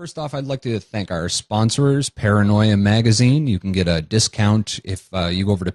First off, I'd like to thank our sponsors, Paranoia Magazine. You can get a discount if you go over to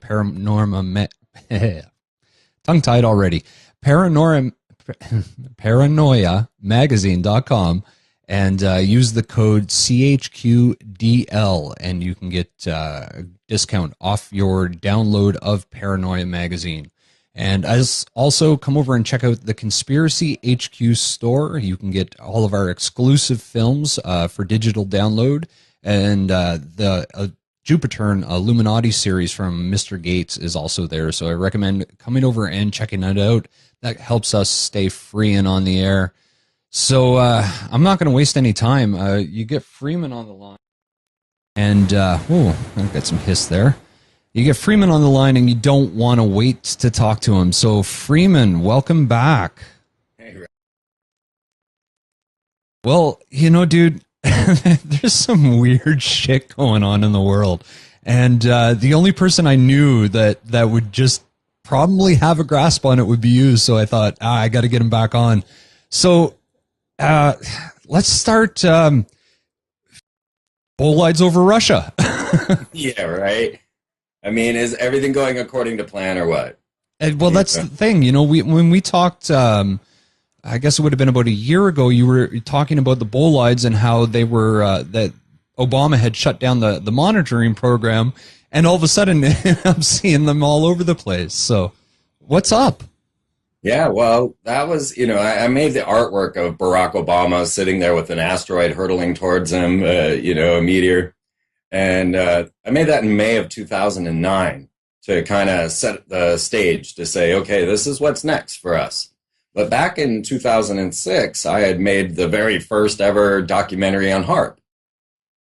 tongue-tied already. Paranoiamagazine.com and use the code CHQDL, and you can get a discount off your download of Paranoia Magazine. And as also come over and check out the Conspiracy HQ store. You can get all of our exclusive films for digital download, and the Jupiter Illuminati series from Mr. Gates is also there. So I recommend coming over and checking it out. That helps us stay free and on the air. So I'm not going to waste any time. You get Freeman on the line. And, I've got some hiss there. You get Freeman on the line, and you don't want to wait to talk to him. So, Freeman, welcome back. Hey, Rick. Well, dude, there's some weird shit going on in the world. And the only person I knew that would just probably have a grasp on it would be you. So I thought, I got to get him back on. So let's start bolides over Russia. Yeah, right. I mean, is everything going according to plan or what? Well, that's the thing. When we talked, I guess it would have been about a year ago, you were talking about the bolides and how they were, that Obama had shut down the monitoring program, and all of a sudden I'm seeing them all over the place. So what's up? Yeah, well, that was, I made the artwork of Barack Obama sitting there with an asteroid hurtling towards him, a meteor. And I made that in May of 2009 to kind of set the stage to say, okay, this is what's next for us. But back in 2006, I had made the very first ever documentary on HAARP.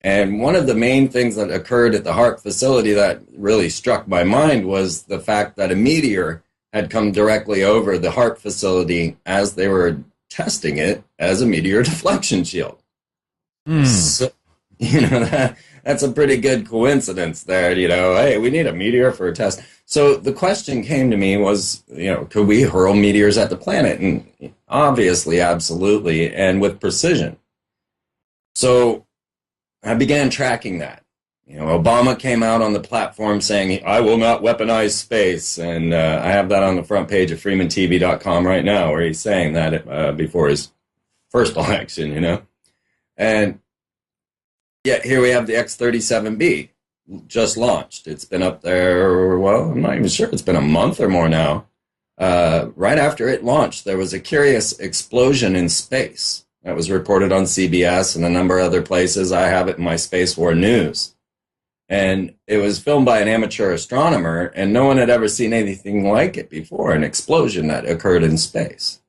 And one of the main things that occurred at the HAARP facility that really struck my mind was the fact that a meteor had come directly over the HAARP facility as they were testing it as a meteor deflection shield. So, that's a pretty good coincidence there, hey, we need a meteor for a test. So the question came to me was, could we hurl meteors at the planet? And obviously, absolutely, and with precision. So I began tracking that. Obama came out on the platform saying, I will not weaponize space. And I have that on the front page of freemantv.com right now, where he's saying that before his first election, And yet here we have the X-37B just launched. It's been up there, well, I'm not even sure. It's been a month or more now. Right after it launched, there was a curious explosion in space that was reported on CBS and a number of other places. I have it in my Space War News. And it was filmed by an amateur astronomer, and no one had ever seen anything like it before, an explosion that occurred in space.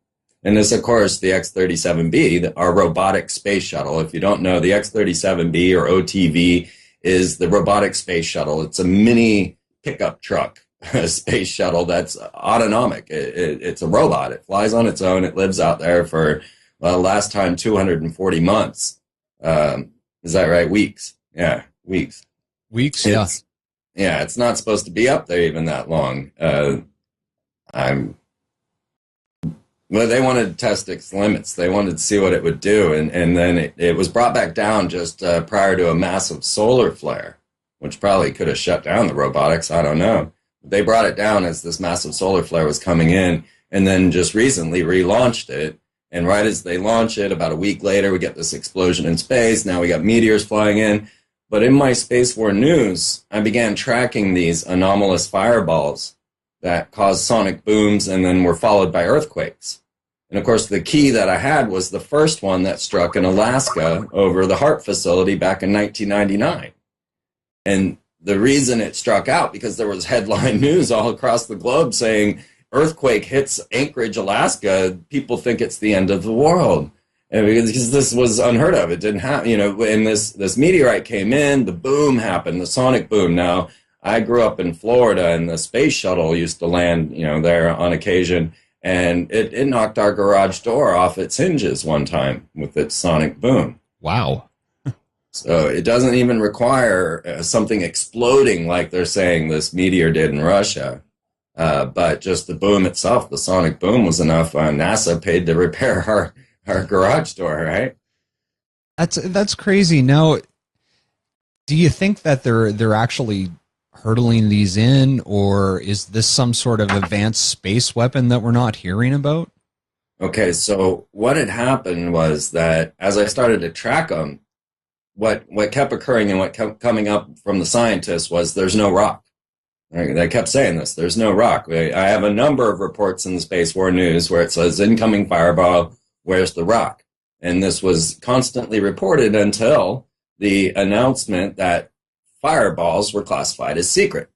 And this, of course, the X-37B, our robotic space shuttle. If you don't know, the X-37B or OTV is the robotic space shuttle. It's a mini pickup truck, a space shuttle that's autonomic. It's a robot. It flies on its own. It lives out there for, well, last time, 240 months. Is that right? Weeks. Yeah, weeks. Weeks, yeah. It's not supposed to be up there even that long. Well, they wanted to test its limits. They wanted to see what it would do. And then it was brought back down just prior to a massive solar flare, which probably could have shut down the robotics. I don't know. They brought it down as this massive solar flare was coming in, and then just recently relaunched it. And right as they launch it, about a week later, we get this explosion in space. Now we got meteors flying in. But in my Space War News, I began tracking these anomalous fireballs that caused sonic booms and then were followed by earthquakes. And of course, the key that I had was the first one that struck in Alaska over the HAARP facility back in 1999. And the reason it struck out, because there was headline news all across the globe saying, earthquake hits Anchorage, Alaska, people think it's the end of the world. And because this was unheard of. It didn't happen, when this meteorite came in, the boom happened, the sonic boom. Now, I grew up in Florida, and the space shuttle used to land, there on occasion, and it knocked our garage door off its hinges one time with its sonic boom. Wow. So it doesn't even require something exploding like they're saying this meteor did in Russia. But just the boom itself, the sonic boom was enough. NASA paid to repair our garage door, right? That's crazy. Now, do you think that they're actually hurtling these in, or is this some sort of advanced space weapon that we're not hearing about? Okay, so what had happened was that as I started to track them, what kept occurring and what kept coming up from the scientists was there's no rock. They kept saying this. There's no rock. I have a number of reports in the Space War News where it says incoming fireball. Where's the rock? And this was constantly reported until the announcement that fireballs were classified as secret.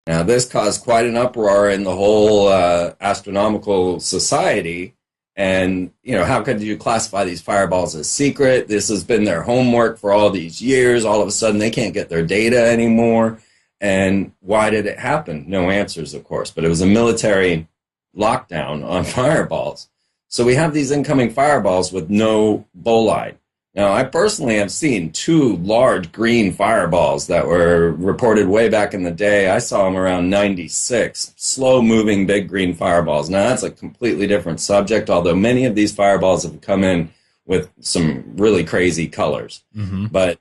Now, this caused quite an uproar in the whole astronomical society. And, how could you classify these fireballs as secret? This has been their homework for all these years. All of a sudden, they can't get their data anymore. And why did it happen? No answers, of course, but it was a military lockdown on fireballs. So we have these incoming fireballs with no bolide. Now, I personally have seen 2 large green fireballs that were reported way back in the day. I saw them around 96, slow-moving big green fireballs. Now, that's a completely different subject, although many of these fireballs have come in with some really crazy colors. Mm-hmm. But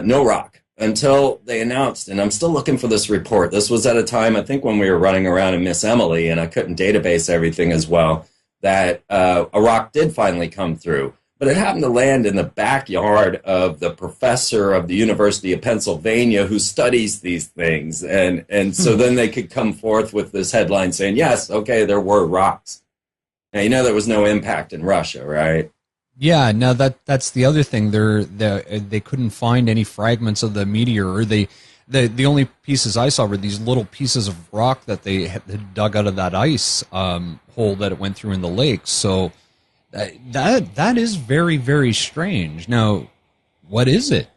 no rock until they announced, and I'm still looking for this report. This was at a time, I think, when we were running around in Miss Emily, and I couldn't database everything as well, that a rock did finally come through. But it happened to land in the backyard of the professor of the University of Pennsylvania who studies these things. And so then they could come forth with this headline saying, yes, okay, there were rocks. Now, there was no impact in Russia, right? Yeah, no, that's the other thing. They couldn't find any fragments of the meteor. Or the only pieces I saw were these little pieces of rock that they had dug out of that ice hole that it went through in the lake. So that is very, very strange. Now, what is it?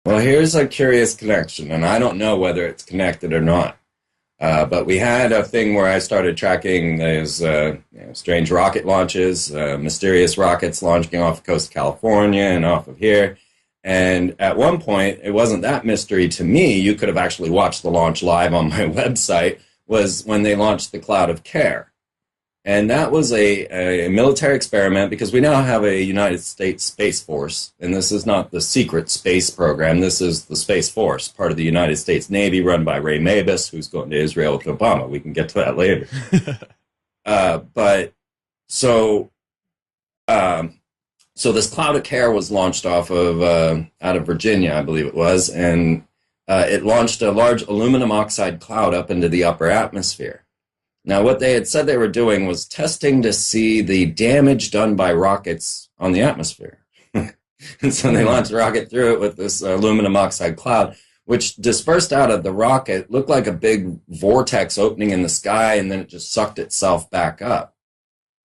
Well, here's a curious connection, and I don't know whether it's connected or not. But we had a thing where I started tracking those strange rocket launches, mysterious rockets launching off the coast of California and off of here. And at one point, it wasn't that mystery to me. You could have actually watched the launch live on my website, was when they launched the Cloud of Care. And that was a military experiment because we now have a United States Space Force, and this is not the secret space program. This is the Space Force, part of the United States Navy, run by Ray Mabus, who's going to Israel with Obama. We can get to that later. So this Cloud of Care was launched off of out of Virginia, I believe it was, and it launched a large aluminum oxide cloud up into the upper atmosphere. Now, what they had said they were doing was testing to see the damage done by rockets on the atmosphere. And so they launched a rocket through it with this aluminum oxide cloud, which dispersed out of the rocket, looked like a big vortex opening in the sky, and then it just sucked itself back up.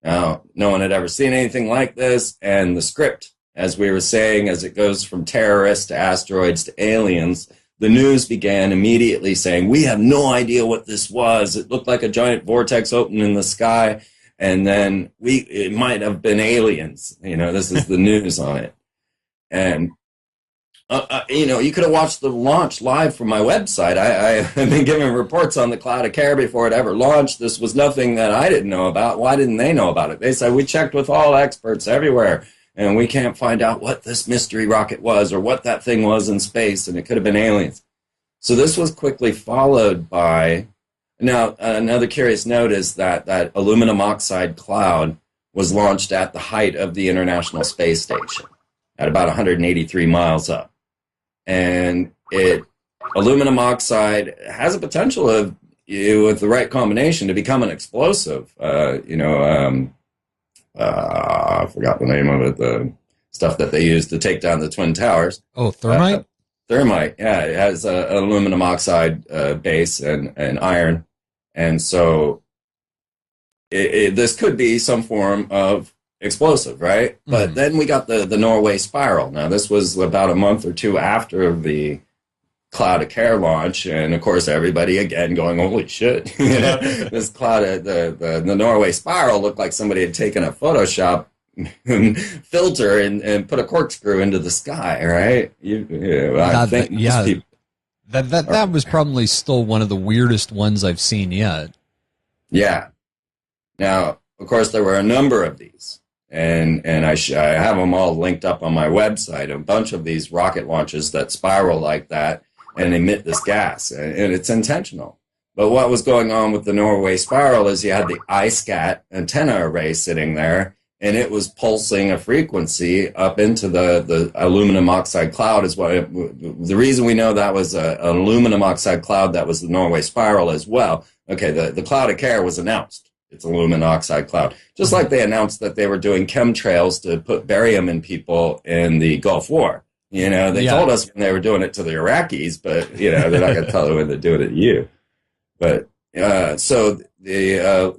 Now, no one had ever seen anything like this, and the script, as we were saying, as it goes from terrorists to asteroids to aliens, the news began immediately saying, we have no idea what this was. It looked like a giant vortex opening in the sky, and then it might have been aliens. This is the news on it. And, you could have watched the launch live from my website. I have been given reports on the Cloud of Care before it ever launched. This was nothing that I didn't know about. Why didn't they know about it? They said, we checked with all experts everywhere, and we can't find out what this mystery rocket was or what that thing was in space, and it could have been aliens. So this was quickly followed by, now another curious note is that aluminum oxide cloud was launched at the height of the International Space Station at about 183 miles up. And aluminum oxide has a potential of, with the right combination, to become an explosive. I forgot the name of it, the stuff that they use to take down the Twin Towers. Oh, thermite? Thermite, yeah. It has an aluminum oxide base and iron. And so this could be some form of explosive, right? Mm-hmm. But then we got the Norway spiral. Now, this was about a month or two after the Cloud of Care launch, and of course everybody again going, holy shit. This cloud, the Norway spiral looked like somebody had taken a Photoshop filter and put a corkscrew into the sky, right? That was probably still one of the weirdest ones I've seen yet. Yeah. Now, of course, there were a number of these, and I have them all linked up on my website. A bunch of these rocket launches that spiral like that and emit this gas, and it's intentional. But what was going on with the Norway spiral is you had the iSCAT antenna array sitting there, and it was pulsing a frequency up into the aluminum oxide cloud. The reason we know that was an aluminum oxide cloud, that was the Norway spiral as well. Okay, the cloud of care was announced. It's aluminum oxide cloud. Just like they announced that they were doing chemtrails to put barium in people in the Gulf War. You know, they told us when they were doing it to the Iraqis, but, you know, they're not going to tell you when they're doing it to you. But so they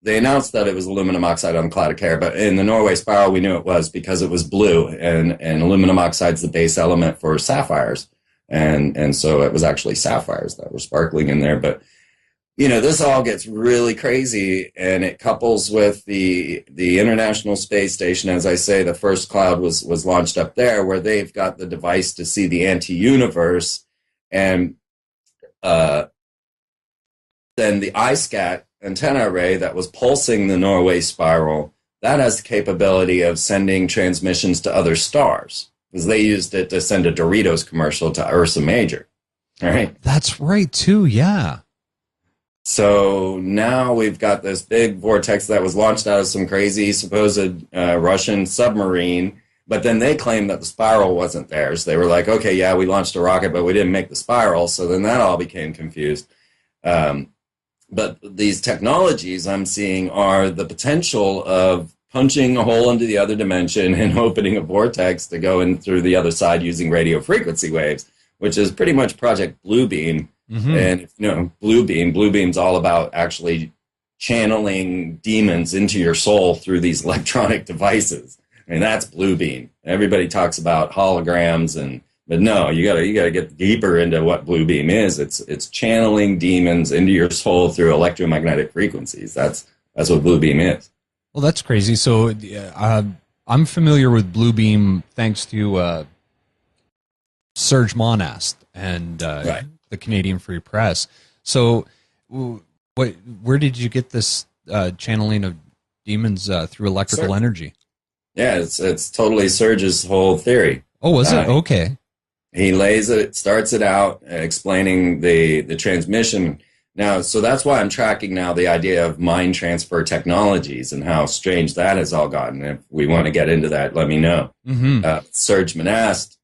announced that it was aluminum oxide on the cloud of care, but in the Norway spiral, we knew it was because it was blue, and aluminum oxide's the base element for sapphires. And so it was actually sapphires that were sparkling in there. But, you know, this all gets really crazy, and it couples with the International Space Station. As I say, the first cloud was launched up there, where they've got the device to see the anti-universe, and then the iSCAT antenna array that was pulsing the Norway spiral, that has the capability of sending transmissions to other stars, because they used it to send a Doritos commercial to Ursa Major. All right. That's right, too, yeah. So now we've got this big vortex that was launched out of some crazy supposed Russian submarine, but then they claimed that the spiral wasn't theirs. They were like, okay, yeah, we launched a rocket, but we didn't make the spiral, so then that all became confused. But these technologies I'm seeing are the potential of punching a hole into the other dimension and opening a vortex to go in through the other side using radio frequency waves, which is pretty much Project Bluebeam. Mm-hmm. And, you know, Bluebeam's all about actually channeling demons into your soul through these electronic devices. I mean, that's Bluebeam. Everybody talks about holograms, but no, you gotta get deeper into what Bluebeam is. It's channeling demons into your soul through electromagnetic frequencies. That's what Bluebeam is. Well, that's crazy. So I'm familiar with Bluebeam thanks to Serge Monast and right. the Canadian Free Press. So, where did you get this channeling of demons through electrical energy? Yeah, it's totally Serge's whole theory. Oh, was it? Okay. He starts it out explaining the transmission. Now, so that's why I'm tracking now the idea of mind transfer technologies and how strange that has all gotten. If we want to get into that, let me know. Mm-hmm. Serge Monast,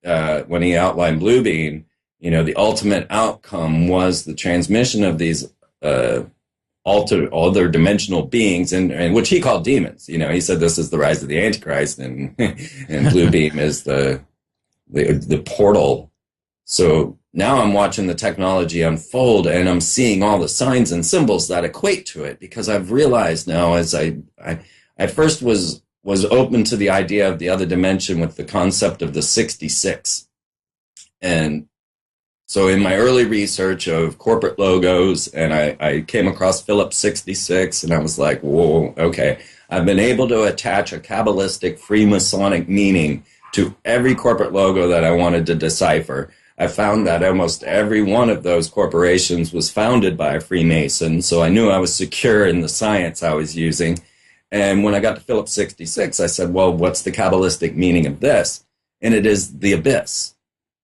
when he outlined Bluebeam, you know, the ultimate outcome was the transmission of these other dimensional beings, and which he called demons. You know, he said this is the rise of the Antichrist, and Bluebeam is the portal. So now I'm watching the technology unfold, and I'm seeing all the signs and symbols that equate to it, because I've realized now, as I at first was open to the idea of the other dimension with the concept of the 66. And so in my early research of corporate logos, and I came across Phillips 66, and I was like, whoa, okay. I've been able to attach a Kabbalistic Freemasonic meaning to every corporate logo that I wanted to decipher. I found that almost every one of those corporations was founded by a Freemason, so I knew I was secure in the science I was using. And when I got to Phillips 66, I said, well, what's the Kabbalistic meaning of this? And it is the abyss.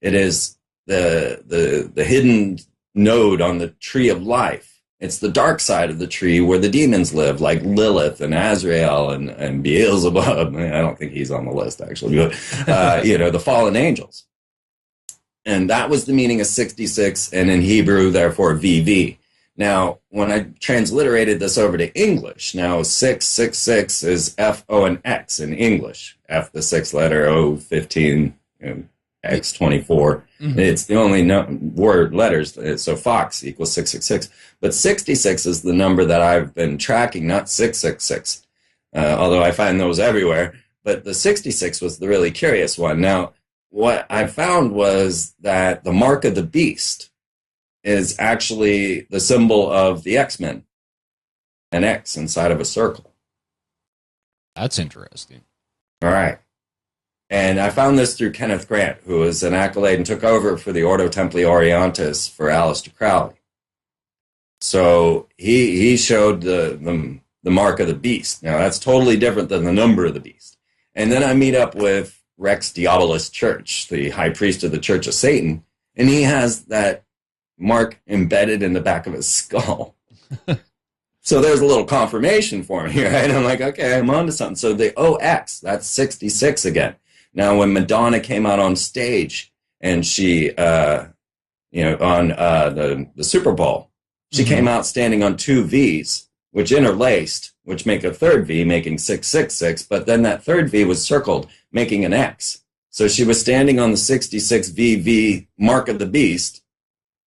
It is the hidden node on the tree of life. It's the dark side of the tree where the demons live, like Lilith and Azrael and Beelzebub. I don't think he's on the list, actually, but, you know, the fallen angels. And that was the meaning of 66, and in Hebrew, therefore, VV. Now, when I transliterated this over to English, now 666 is F, O, and X in English. F, the sixth letter, O, 15, X, 24. Mm-hmm. It's the only word letters, so Fox equals 666. But 66 is the number that I've been tracking, not 666, although I find those everywhere. But the 66 was the really curious one. Now, what I found was that the mark of the beast is actually the symbol of the X-Men, an X inside of a circle. That's interesting. All right. And I found this through Kenneth Grant, who was an accolade and took over for the Ordo Templi Orientis for Aleister Crowley. So he showed the the mark of the beast. Now, that's totally different than the number of the beast. And then I meet up with Rex Diabolus Church, the high priest of the Church of Satan, and he has that mark embedded in the back of his skull. So there's a little confirmation for me, right? I'm like, okay, I'm onto something. So the OX, that's 66 again. Now, when Madonna came out on stage and she, on the Super Bowl, she came out standing on two V's, which interlaced, which make a third V, making 666. But then that third V was circled, making an X. So she was standing on the 66VV mark of the beast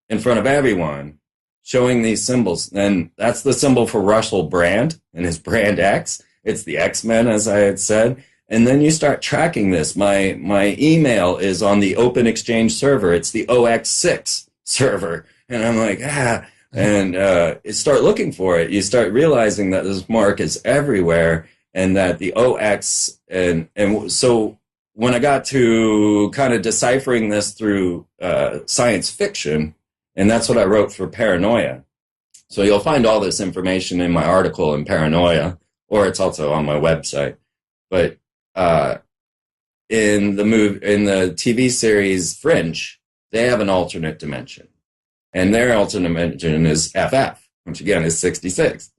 in front of everyone, showing these symbols. And that's the symbol for Russell Brand and his Brand X. It's the X-Men, as I had said. And then you start tracking this. My email is on the Open Exchange server. It's the OX6 server. And I'm like, and you start looking for it. You start realizing that this mark is everywhere and that the OX, and so when I got to kind of deciphering this through science fiction, and that's what I wrote for Paranoia. So you'll find all this information in my article in Paranoia, or it's also on my website. But in the TV series Fringe, they have an alternate dimension. And their alternate dimension is FF, which again is 66.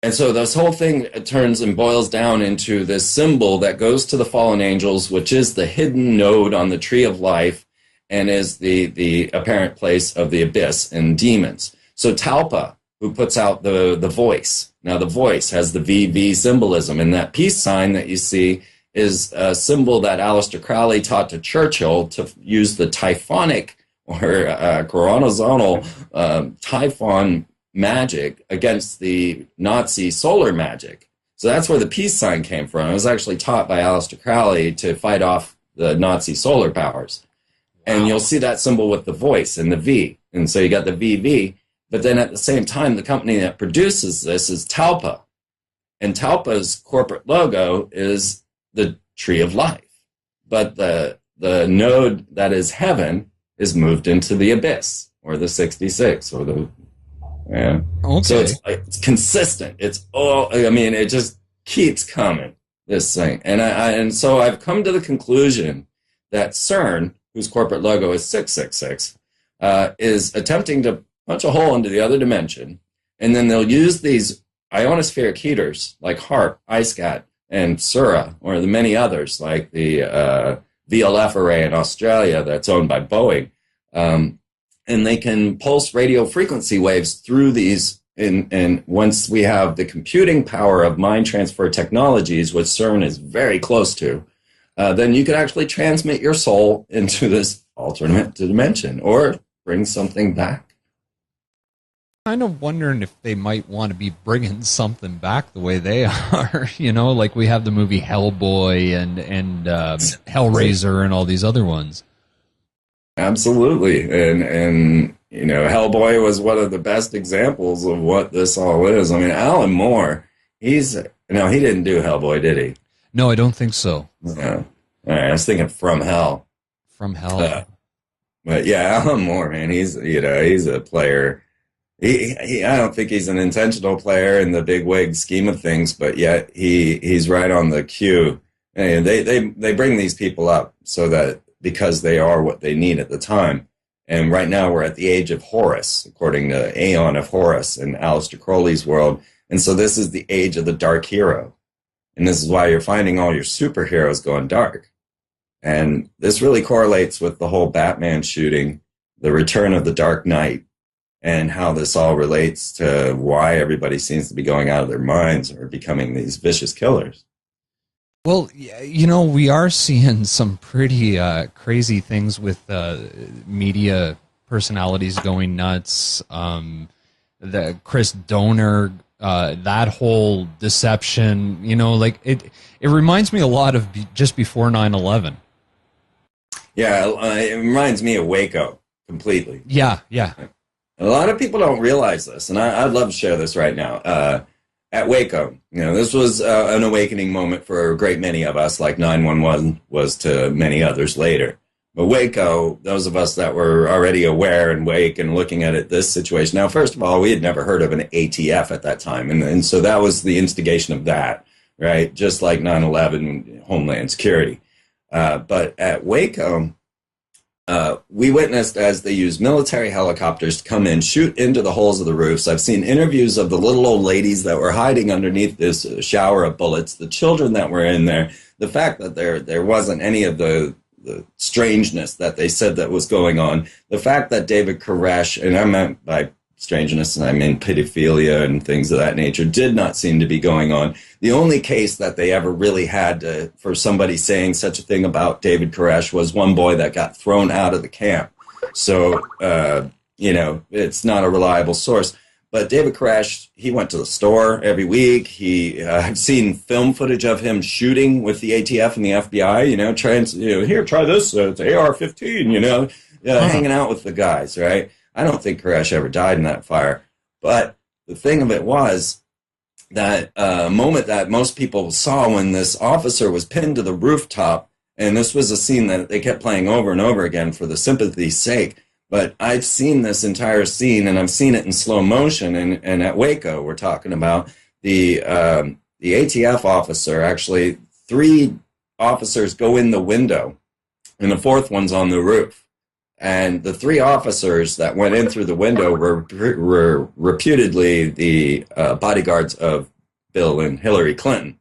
And so this whole thing turns and boils down into this symbol that goes to the fallen angels, which is the hidden node on the tree of life and is the apparent place of the abyss and demons. So Talpa, who puts out the voice. Now the voice has the VV symbolism, and that peace sign that you see is a symbol that Aleister Crowley taught to Churchill to use the typhonic or coronazonal typhon magic against the Nazi solar magic. So that's where the peace sign came from. It was actually taught by Aleister Crowley to fight off the Nazi solar powers. And you'll see that symbol with the voice and the V. And so you got the VV. But then at the same time, the company that produces this is Talpa. And Talpa's corporate logo is the tree of life. But the node that is heaven is moved into the abyss, or the 66, or the... Yeah. Okay. So it's consistent. It just keeps coming, this thing. And so I've come to the conclusion that CERN, whose corporate logo is 666, is attempting to punch a hole into the other dimension, and then they'll use these ionospheric heaters like HARP, IceCat, and Sura, or the many others like the VLF array in Australia that's owned by Boeing. And they can pulse radio frequency waves through these. And once we have the computing power of mind transfer technologies, which CERN is very close to, then you could actually transmit your soul into this alternate dimension or bring something back. Kind of wondering if they might want to be bringing something back the way they are, like we have the movie Hellboy and Hellraiser and all these other ones. Absolutely. And Hellboy was one of the best examples of what this all is. I mean, Alan Moore, he didn't do Hellboy, did he? No, I don't think so. Yeah. All right, I was thinking From Hell. From Hell. But yeah, Alan Moore, man, he's a player. I don't think he's an intentional player in the big wig scheme of things, but yet he's right on the cue. And they bring these people up so that because they are what they need at the time. And right now we're at the age of Horus, according to Aeon of Horus in Aleister Crowley's world. And so this is the age of the dark hero. And this is why you're finding all your superheroes going dark. And this really correlates with the whole Batman shooting, the return of the Dark Knight, and how this all relates to why everybody seems to be going out of their minds or becoming these vicious killers. Well, we are seeing some pretty crazy things with media personalities going nuts. The Chris Donor, that whole deception, it reminds me a lot of just before 9/11. Yeah, it reminds me of Waco completely. Yeah. A lot of people don't realize this, and I'd love to share this right now. At Waco, this was an awakening moment for a great many of us, like 9/11 was to many others later. But Waco, those of us that were already aware and awake and looking at it, this situation. Now, first of all, we had never heard of an ATF at that time. And so that was the instigation of that, right? Just like 9/11, Homeland Security. But at Waco, we witnessed as they used military helicopters to come in, shoot into the holes of the roofs. I've seen interviews of the little old ladies that were hiding underneath this shower of bullets, the children that were in there, the fact that there wasn't any of the strangeness that they said that was going on, the fact that David Koresh, and I meant by strangeness, and I mean pedophilia and things of that nature, did not seem to be going on. The only case that they ever really had for somebody saying such a thing about David Koresh was one boy that got thrown out of the camp. So, it's not a reliable source. But David Koresh, he went to the store every week. I've seen film footage of him shooting with the ATF and the FBI, trying to, here, try this, it's AR-15, hanging out with the guys, right? I don't think Koresh ever died in that fire. But the thing of it was that moment that most people saw when this officer was pinned to the rooftop, and this was a scene that they kept playing over and over again for the sympathy's sake. But I've seen this entire scene, and I've seen it in slow motion. And at Waco, we're talking about the ATF officer. Actually, 3 officers go in the window, and the 4th one's on the roof. And the 3 officers that went in through the window were reputedly the bodyguards of Bill and Hillary Clinton.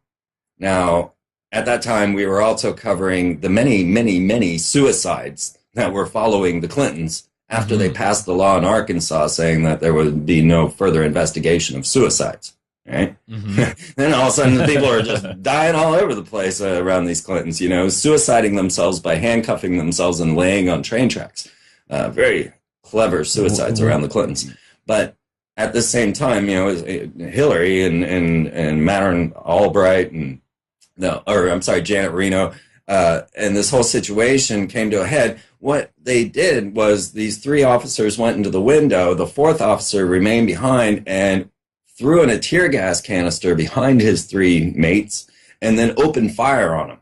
Now, at that time, we were also covering the many, many, many suicides that were following the Clintons after they passed the law in Arkansas saying that there would be no further investigation of suicides, right? Then all of a sudden the people are just dying all over the place around these Clintons, suiciding themselves by handcuffing themselves and laying on train tracks. Very clever suicides around the Clintons. But at the same time, Hillary and Madeleine Albright and Janet Reno, and this whole situation came to a head. What they did was these 3 officers went into the window. The 4th officer remained behind and threw in a tear gas canister behind his 3 mates and then opened fire on them.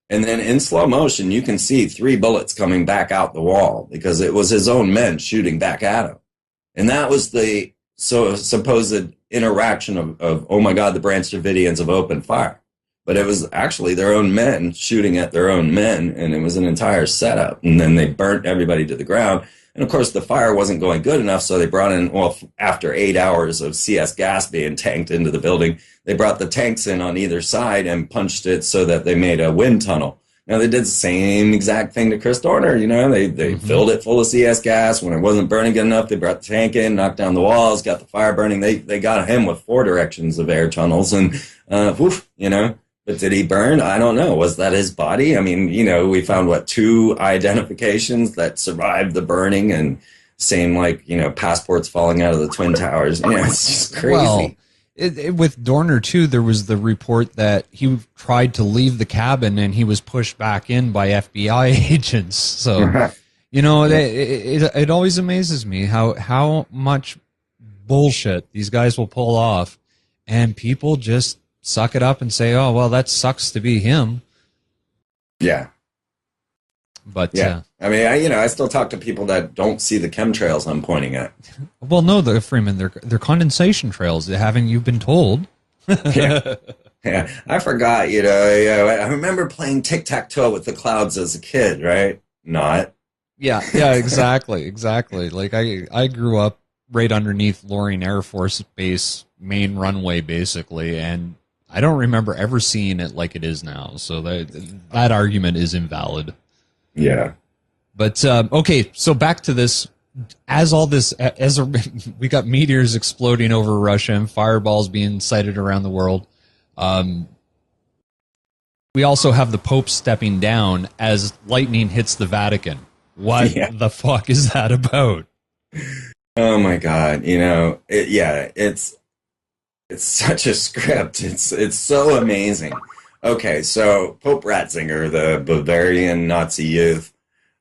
And then in slow motion, you can see 3 bullets coming back out the wall because it was his own men shooting back at him. And that was the supposed interaction of, oh my God, the Branch Davidians have opened fire. But it was actually their own men shooting at their own men, and it was an entire setup. And then they burnt everybody to the ground. And, of course, the fire wasn't going good enough, so they brought in, after 8 hours of CS gas being tanked into the building, they brought the tanks in on either side and punched it so that they made a wind tunnel. Now, they did the same exact thing to Chris Dorner. They filled it full of CS gas. When it wasn't burning good enough, they brought the tank in, knocked down the walls, got the fire burning. They got him with 4 directions of air tunnels, and But did he burn? I don't know. Was that his body? I mean, we found, 2 identifications that survived the burning, and same passports falling out of the Twin Towers. It's just crazy. Well, with Dorner, too, there was the report that he tried to leave the cabin and he was pushed back in by FBI agents. So, it always amazes me how much bullshit these guys will pull off, and people just suck it up and say, oh, well, that sucks to be him. Yeah. But, yeah. I mean, I still talk to people that don't see the chemtrails I'm pointing at. Well, no, Freeman, they're condensation trails. Haven't you been told? Yeah. I forgot, I remember playing tic-tac-toe with the clouds as a kid, right? Not. Yeah, exactly. Like, I grew up right underneath Loring Air Force Base main runway, basically, and I don't remember ever seeing it like it is now. So that argument is invalid. Yeah. But, okay, so back to this. We got meteors exploding over Russia and fireballs being sighted around the world. We also have the Pope stepping down as lightning hits the Vatican. What the fuck is that about? Oh my God. It's such a script. It's so amazing. Okay, so Pope Ratzinger, the Bavarian Nazi youth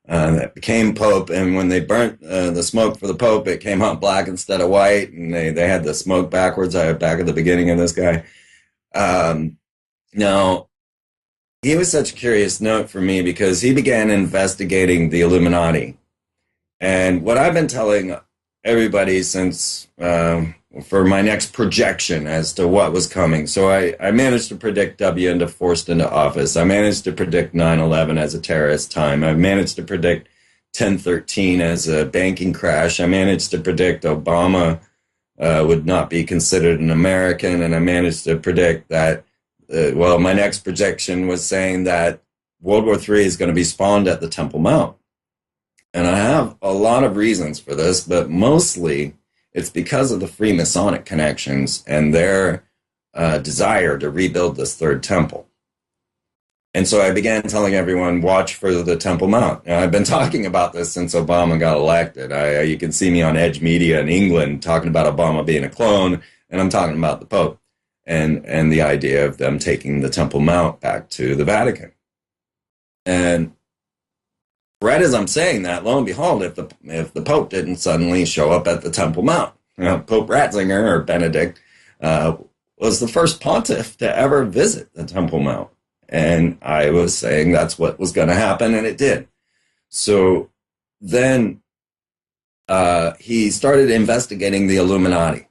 that became Pope, and when they burnt the smoke for the Pope, it came out black instead of white, and they had the smoke backwards back at the beginning of this guy. Now, he was such a curious note for me because he began investigating the Illuminati. And what I've been telling everybody since for my next projection as to what was coming. So I managed to predict W into forced into office. I managed to predict 9/11 as a terrorist time. I managed to predict 10/13 as a banking crash. I managed to predict Obama would not be considered an American. And I managed to predict that, well, my next projection was saying that World War III is going to be spawned at the Temple Mount. And I have a lot of reasons for this, but mostly it's because of the Freemasonic connections and their desire to rebuild this third temple. And so I began telling everyone, watch for the Temple Mount. Now, I've been talking about this since Obama got elected. You can see me on Edge Media in England talking about Obama being a clone, and I'm talking about the Pope and the idea of them taking the Temple Mount back to the Vatican. And right as I'm saying that, lo and behold, if the Pope didn't suddenly show up at the Temple Mount, Pope Ratzinger or Benedict was the first pontiff to ever visit the Temple Mount. And I was saying that's what was going to happen, and it did. So then he started investigating the Illuminati.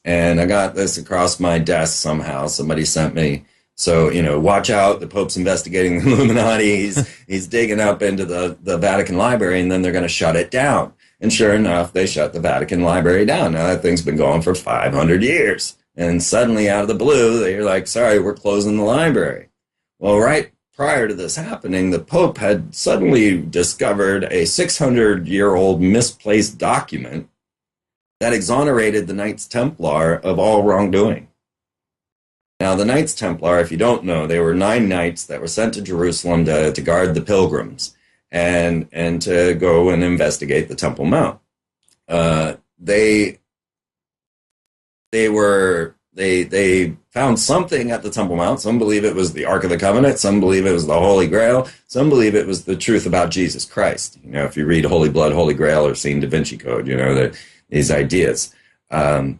And I got this across my desk somehow. Somebody sent me. So, watch out, the Pope's investigating the Illuminati. He's digging up into the Vatican Library, and then they're going to shut it down. And sure enough, they shut the Vatican Library down. Now, that thing's been going for 500 years. And suddenly, out of the blue, they're like, sorry, we're closing the library. Well, right prior to this happening, the Pope had suddenly discovered a 600-year-old misplaced document that exonerated the Knights Templar of all wrongdoing. Now, the Knights Templar, if you don't know, they were 9 knights that were sent to Jerusalem to guard the pilgrims and to go and investigate the Temple Mount. They found something at the Temple Mount. Some believe it was the Ark of the Covenant. Some believe it was the Holy Grail. Some believe it was the truth about Jesus Christ. If you read Holy Blood, Holy Grail, or seen Da Vinci Code, these ideas. But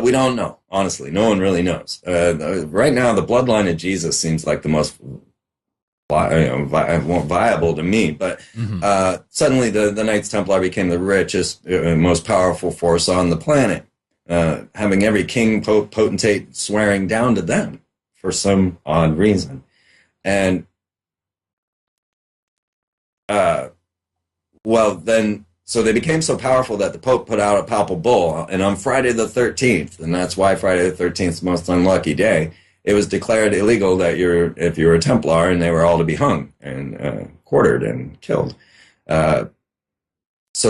we don't know. Honestly, no one really knows. Right now, the bloodline of Jesus seems like the most viable to me. But suddenly, the Knights Templar became the richest, most powerful force on the planet, having every king, pope, potentate swearing down to them for some odd reason. And so they became so powerful that the Pope put out a papal bull, and on Friday the 13th, and that's why Friday the 13th is the most unlucky day, it was declared illegal that if you were a Templar, and they were all to be hung and quartered and killed. So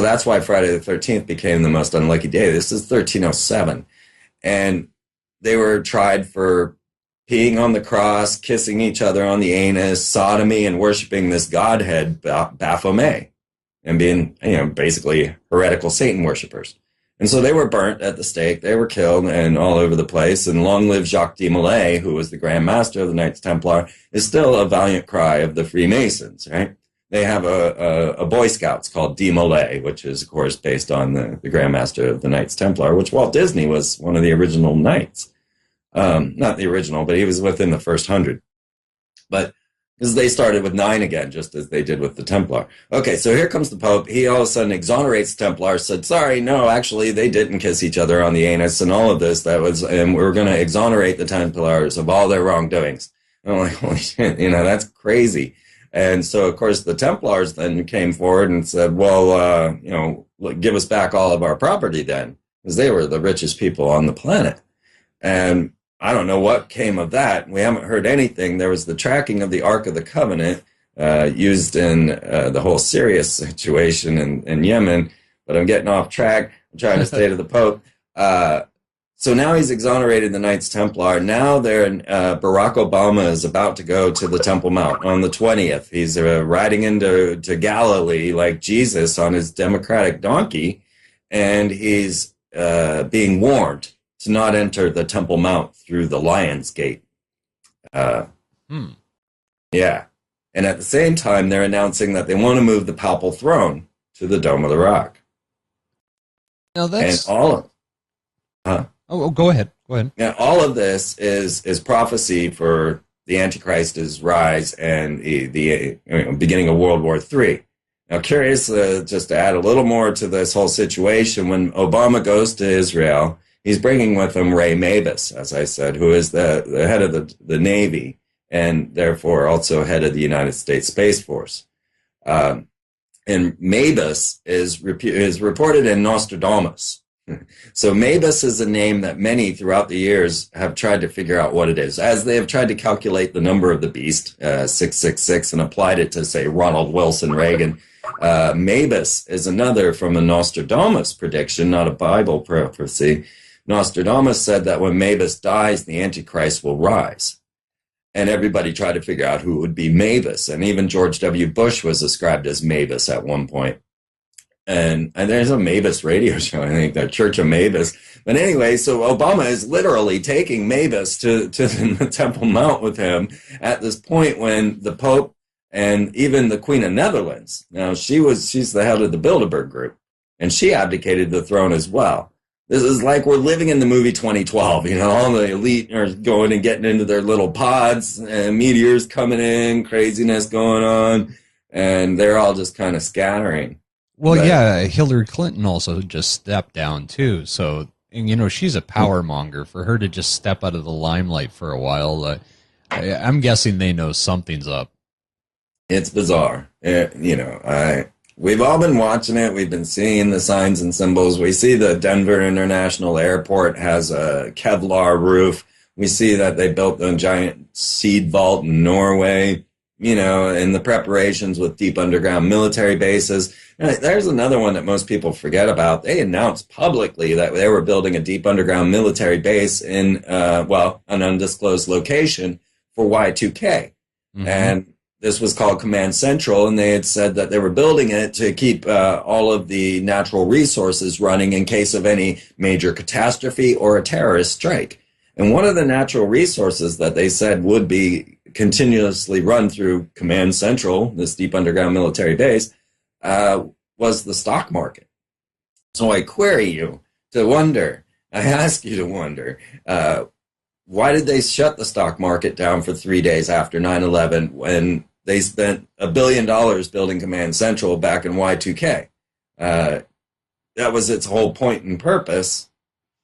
that's why Friday the 13th became the most unlucky day. This is 1307, and they were tried for peeing on the cross, kissing each other on the anus, sodomy, and worshiping this godhead Baphomet, and being, basically heretical Satan worshipers. And so they were burnt at the stake. They were killed and all over the place. And long live Jacques de Molay, who was the Grand Master of the Knights Templar, is still a valiant cry of the Freemasons, right? They have a Boy Scouts called de Molay, which is, of course, based on the Grand Master of the Knights Templar, which Walt Disney was one of the original Knights. Not the original, but he was within the first 100. But because they started with 9 again, just as they did with the Templar. Okay, so here comes the Pope. He all of a sudden exonerates the Templars, said, sorry, no, actually, they didn't kiss each other on the anus and all of this. And we're going to exonerate the Templars of all their wrongdoings. And I'm like, holy shit, that's crazy. And so, of course, the Templars then came forward and said, well, give us back all of our property then, because they were the richest people on the planet. And I don't know what came of that. We haven't heard anything. There was the tracking of the Ark of the Covenant used in the whole Syria situation in Yemen, but I'm getting off track. I'm trying to stay to the Pope. So now he's exonerated the Knights Templar. Now Barack Obama is about to go to the Temple Mount on the 20th. He's riding into Galilee like Jesus on his democratic donkey, and he's being warned to not enter the Temple Mount through the Lion's Gate. Yeah. And at the same time, they're announcing that they want to move the papal throne to the Dome of the Rock. Now that's... And all of... Oh, go ahead. Go ahead. Yeah, all of this is prophecy for the Antichrist's rise and the beginning of World War III. Now, curious, just to add a little more to this whole situation, when Obama goes to Israel, he's bringing with him Ray Mabus, as I said, who is the head of the Navy and therefore also head of the United States Space Force. And Mabus is reported in Nostradamus. So Mabus is a name that many throughout the years have tried to figure out what it is, as they have tried to calculate the number of the beast, 666, and applied it to, say, Ronald Wilson Reagan. Mabus is another from a Nostradamus prediction, not a Bible prophecy. Nostradamus said that when Mabus dies, the Antichrist will rise. And everybody tried to figure out who would be Mabus. And even George W. Bush was described as Mabus at one point. And there's a Mabus radio show, I think, the Church of Mabus. But anyway, so Obama is literally taking Mabus to the Temple Mount with him at this point when the Pope and even the Queen of Netherlands, now she's the head of the Bilderberg Group, and she abdicated the throne as well. This is like we're living in the movie 2012. All the elite are going and getting into their little pods, and meteors coming in, craziness going on, and they're all just kind of scattering. Well, yeah, Hillary Clinton also just stepped down too. So, and, she's a power monger. For her to just step out of the limelight for a while, I'm guessing they know something's up. It's bizarre. We've all been watching it. We've been seeing the signs and symbols. We see the Denver International Airport has a Kevlar roof. We see that they built a giant seed vault in Norway, and the preparations with deep underground military bases. There's another one that most people forget about. They announced publicly that they were building a deep underground military base in, an undisclosed location for Y2K. Mm-hmm. And this was called Command Central, and they had said that they were building it to keep all of the natural resources running in case of any major catastrophe or a terrorist strike. And one of the natural resources that they said would be continuously run through Command Central, this deep underground military base, was the stock market. So I query you to wonder, I ask you to wonder, why did they shut the stock market down for 3 days after 9/11 when they spent $1 billion building Command Central back in Y2K? That was its whole point and purpose.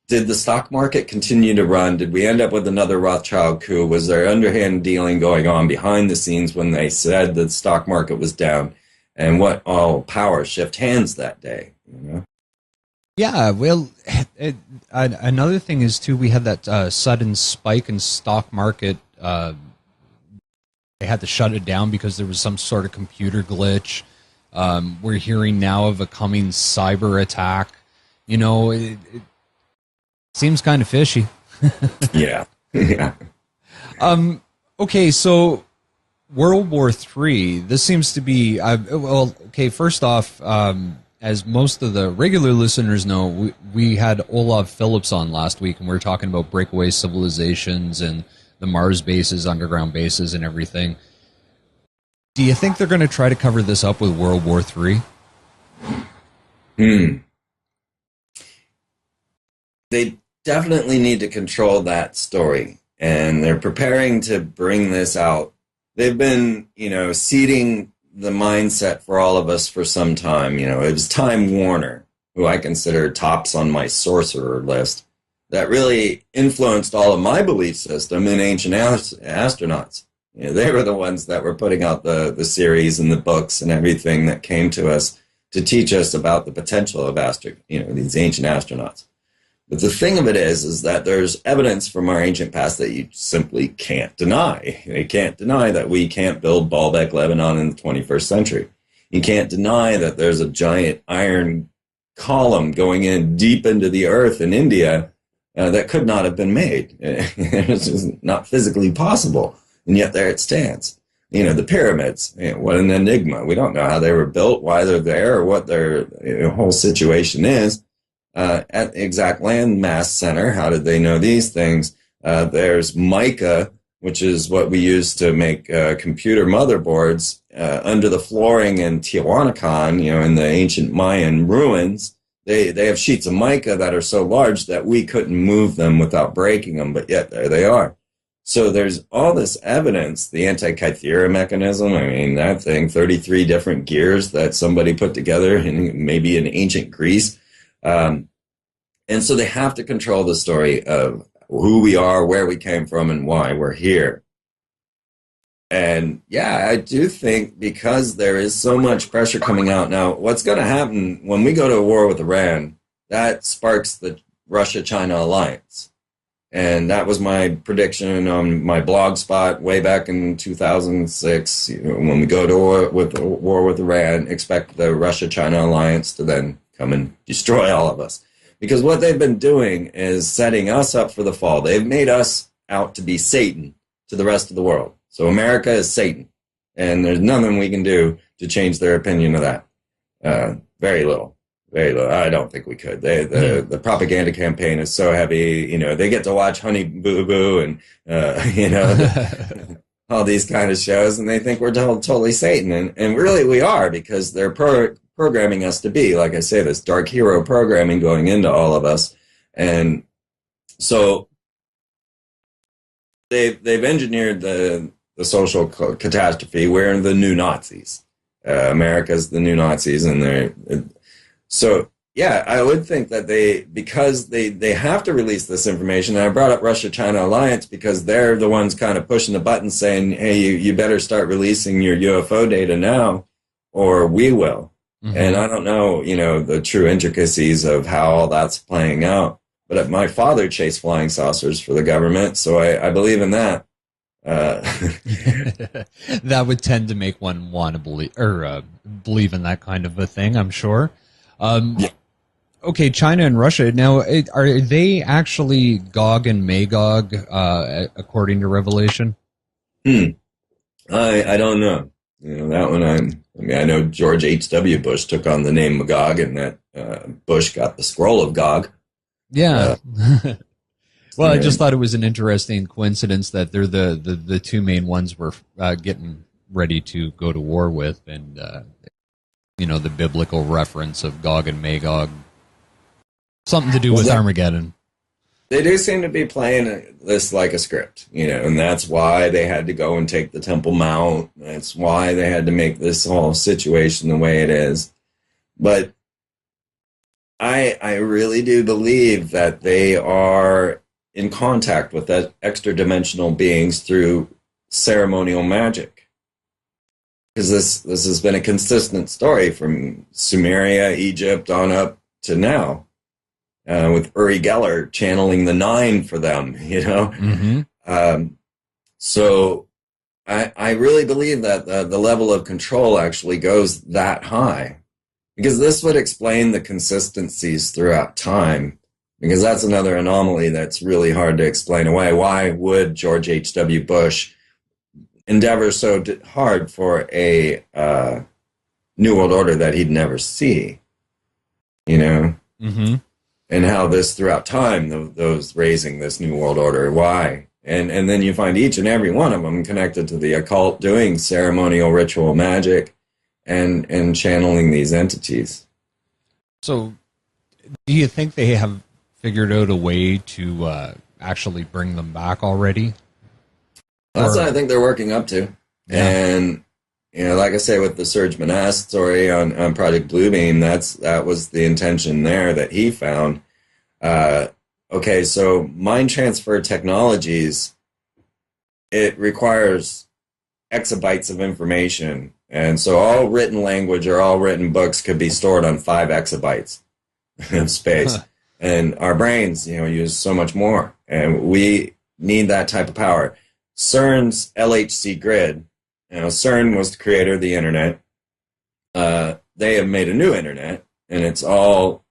Did the stock market continue to run? Did we end up with another Rothschild coup? Was there underhand dealing going on behind the scenes when they said the stock market was down? And what all power shift hands that day? Yeah, well, another thing is, too, we had that sudden spike in stock market. They had to shut it down because there was some sort of computer glitch. We're hearing now of a coming cyber attack. It seems kind of fishy. Yeah. Okay, so World War III, this seems to be... first off, as most of the regular listeners know, we had Olav Phillips on last week, and we were talking about breakaway civilizations and the Mars bases, underground bases, and everything. Do you think they're going to try to cover this up with World War III? They definitely need to control that story, and they're preparing to bring this out. They've been, seeding the mindset for all of us for some time. It was Time Warner, who I consider tops on my sorcerer list, that really influenced all of my belief system in ancient astronauts. They were the ones that were putting out the series and the books and everything that came to us to teach us about the potential of these ancient astronauts. But the thing of it is that there's evidence from our ancient past that you simply can't deny. You can't deny that we can't build Baalbek, Lebanon in the 21st century. You can't deny that there's a giant iron column going in deep into the earth in India that could not have been made. It's just not physically possible. And yet there it stands. The pyramids, what an enigma. We don't know how they were built, why they're there, or what their whole situation is. At the exact landmass center, how did they know these things? There's mica, which is what we use to make computer motherboards, under the flooring in Tiahuanacan, in the ancient Mayan ruins. They have sheets of mica that are so large that we couldn't move them without breaking them, but yet there they are. So there's all this evidence, the Antikythera mechanism. I mean, that thing, 33 different gears that somebody put together in maybe in ancient Greece. And so they have to control the story of who we are, where we came from, and why we're here. And yeah, I do think because there is so much pressure coming out now, what's going to happen when we go to a war with Iran, that sparks the Russia-China alliance. And that was my prediction on my blog spot way back in 2006. You know, when we go to war with Iran, expect the Russia-China alliance to then come and destroy all of us. Because what they've been doing is setting us up for the fall. They've made us out to be Satan to the rest of the world. So America is Satan. And there's nothing we can do to change their opinion of that. Very little. Very little. I don't think we could. The propaganda campaign is so heavy. You know, they get to watch Honey Boo Boo and, you know, all these kind of shows, and they think we're totally Satan. And really we are, because they're programming us to be, like I say, this dark hero programming going into all of us. And so they've engineered the social catastrophe. We're the new Nazis. America's the new Nazis, and so yeah, I would think that because they have to release this information. And I brought up Russia-China alliance because they're the ones kind of pushing the button saying, hey, you better start releasing your UFO data now, or we will. Mm-hmm. And I don't know, you know, the true intricacies of how all that's playing out. But my father chased flying saucers for the government, so I believe in that. That would tend to make one want to believe in that kind of a thing, I'm sure. Yeah. Okay, China and Russia. Now, are they actually Gog and Magog, according to Revelation? I don't know. You know, that one I know George H.W. Bush took on the name Magog, and that Bush got the scroll of Gog. Yeah. Well, I just thought it was an interesting coincidence that they're the two main ones we're getting ready to go to war with, and you know, the biblical reference of Gog and Magog, something to do with Armageddon. They do seem to be playing this like a script, you know, and that's why they had to go and take the Temple Mount. That's why they had to make this whole situation the way it is. But I really do believe that they are in contact with that extra-dimensional beings through ceremonial magic. Because this has been a consistent story from Sumeria, Egypt, on up to now, with Uri Geller channeling the Nine for them, you know? Mm-hmm. So I really believe that the level of control actually goes that high. Because this would explain the consistencies throughout time. Because that's another anomaly that's really hard to explain away. Why would George H.W. Bush endeavor so hard for a New World Order that he'd never see? You know? Mm-hmm. And how this throughout time, those raising this New World Order, why? And then you find each and every one of them connected to the occult, doing ceremonial ritual magic and channeling these entities. So do you think they have figured out a way to actually bring them back already? That's what I think they're working up to. Yeah. And, you know, like I say, with the Serge Manasse story on Project Bluebeam, that was the intention there that he found. Okay, so mind transfer technologies, it requires exabytes of information. And so all written language or all written books could be stored on 5 exabytes of space. And our brains, you know, use so much more. And we need that type of power. CERN's LHC grid, you know, CERN was the creator of the internet. They have made a new internet, and it's all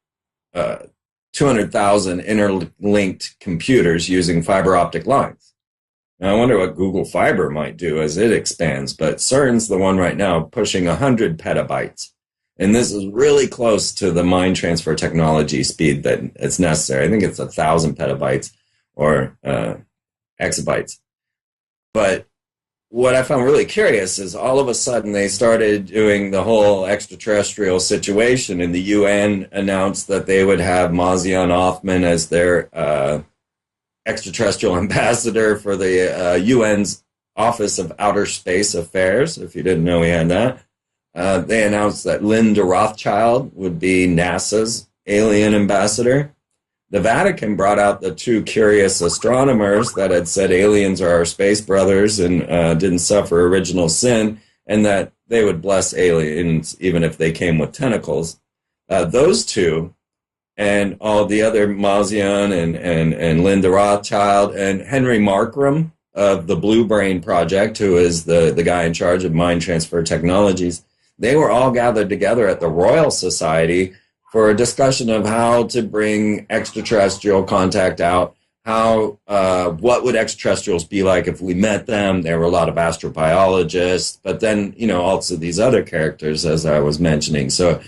200,000 interlinked computers using fiber optic lines. Now, I wonder what Google Fiber might do as it expands, but CERN's the one right now pushing 100 petabytes. And this is really close to the mind transfer technology speed that it's necessary. I think it's 1,000 petabytes or exabytes. But what I found really curious is all of a sudden they started doing the whole extraterrestrial situation, and the UN announced that they would have Mazian Othman as their extraterrestrial ambassador for the UN's Office of Outer Space Affairs, if you didn't know we had that. They announced that Linda Rothschild would be NASA's alien ambassador. The Vatican brought out the two curious astronomers that had said aliens are our space brothers and didn't suffer original sin, and that they would bless aliens even if they came with tentacles. Those two and all the other Mazian and Linda Rothschild and Henry Markram of the Blue Brain Project, who is the guy in charge of mind transfer technologies, they were all gathered together at the Royal Society for a discussion of how to bring extraterrestrial contact out, how what would extraterrestrials be like if we met them. There were a lot of astrobiologists, but then, also these other characters, as I was mentioning. So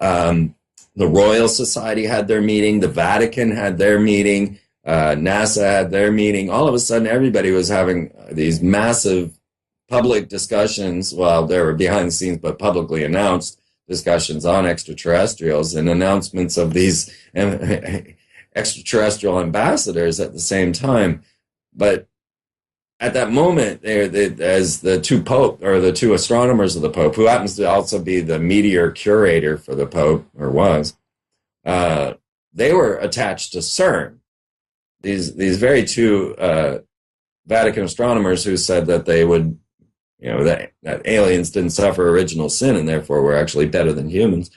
the Royal Society had their meeting, the Vatican had their meeting, NASA had their meeting. All of a sudden, everybody was having these massive public discussions. Well, they were behind the scenes, but publicly announced discussions on extraterrestrials and announcements of these extraterrestrial ambassadors at the same time. But at that moment, as the two astronomers of the Pope, who happens to also be the meteor curator for the Pope, or was, they were attached to CERN. These very two Vatican astronomers who said that they would, that aliens didn't suffer original sin and therefore were actually better than humans.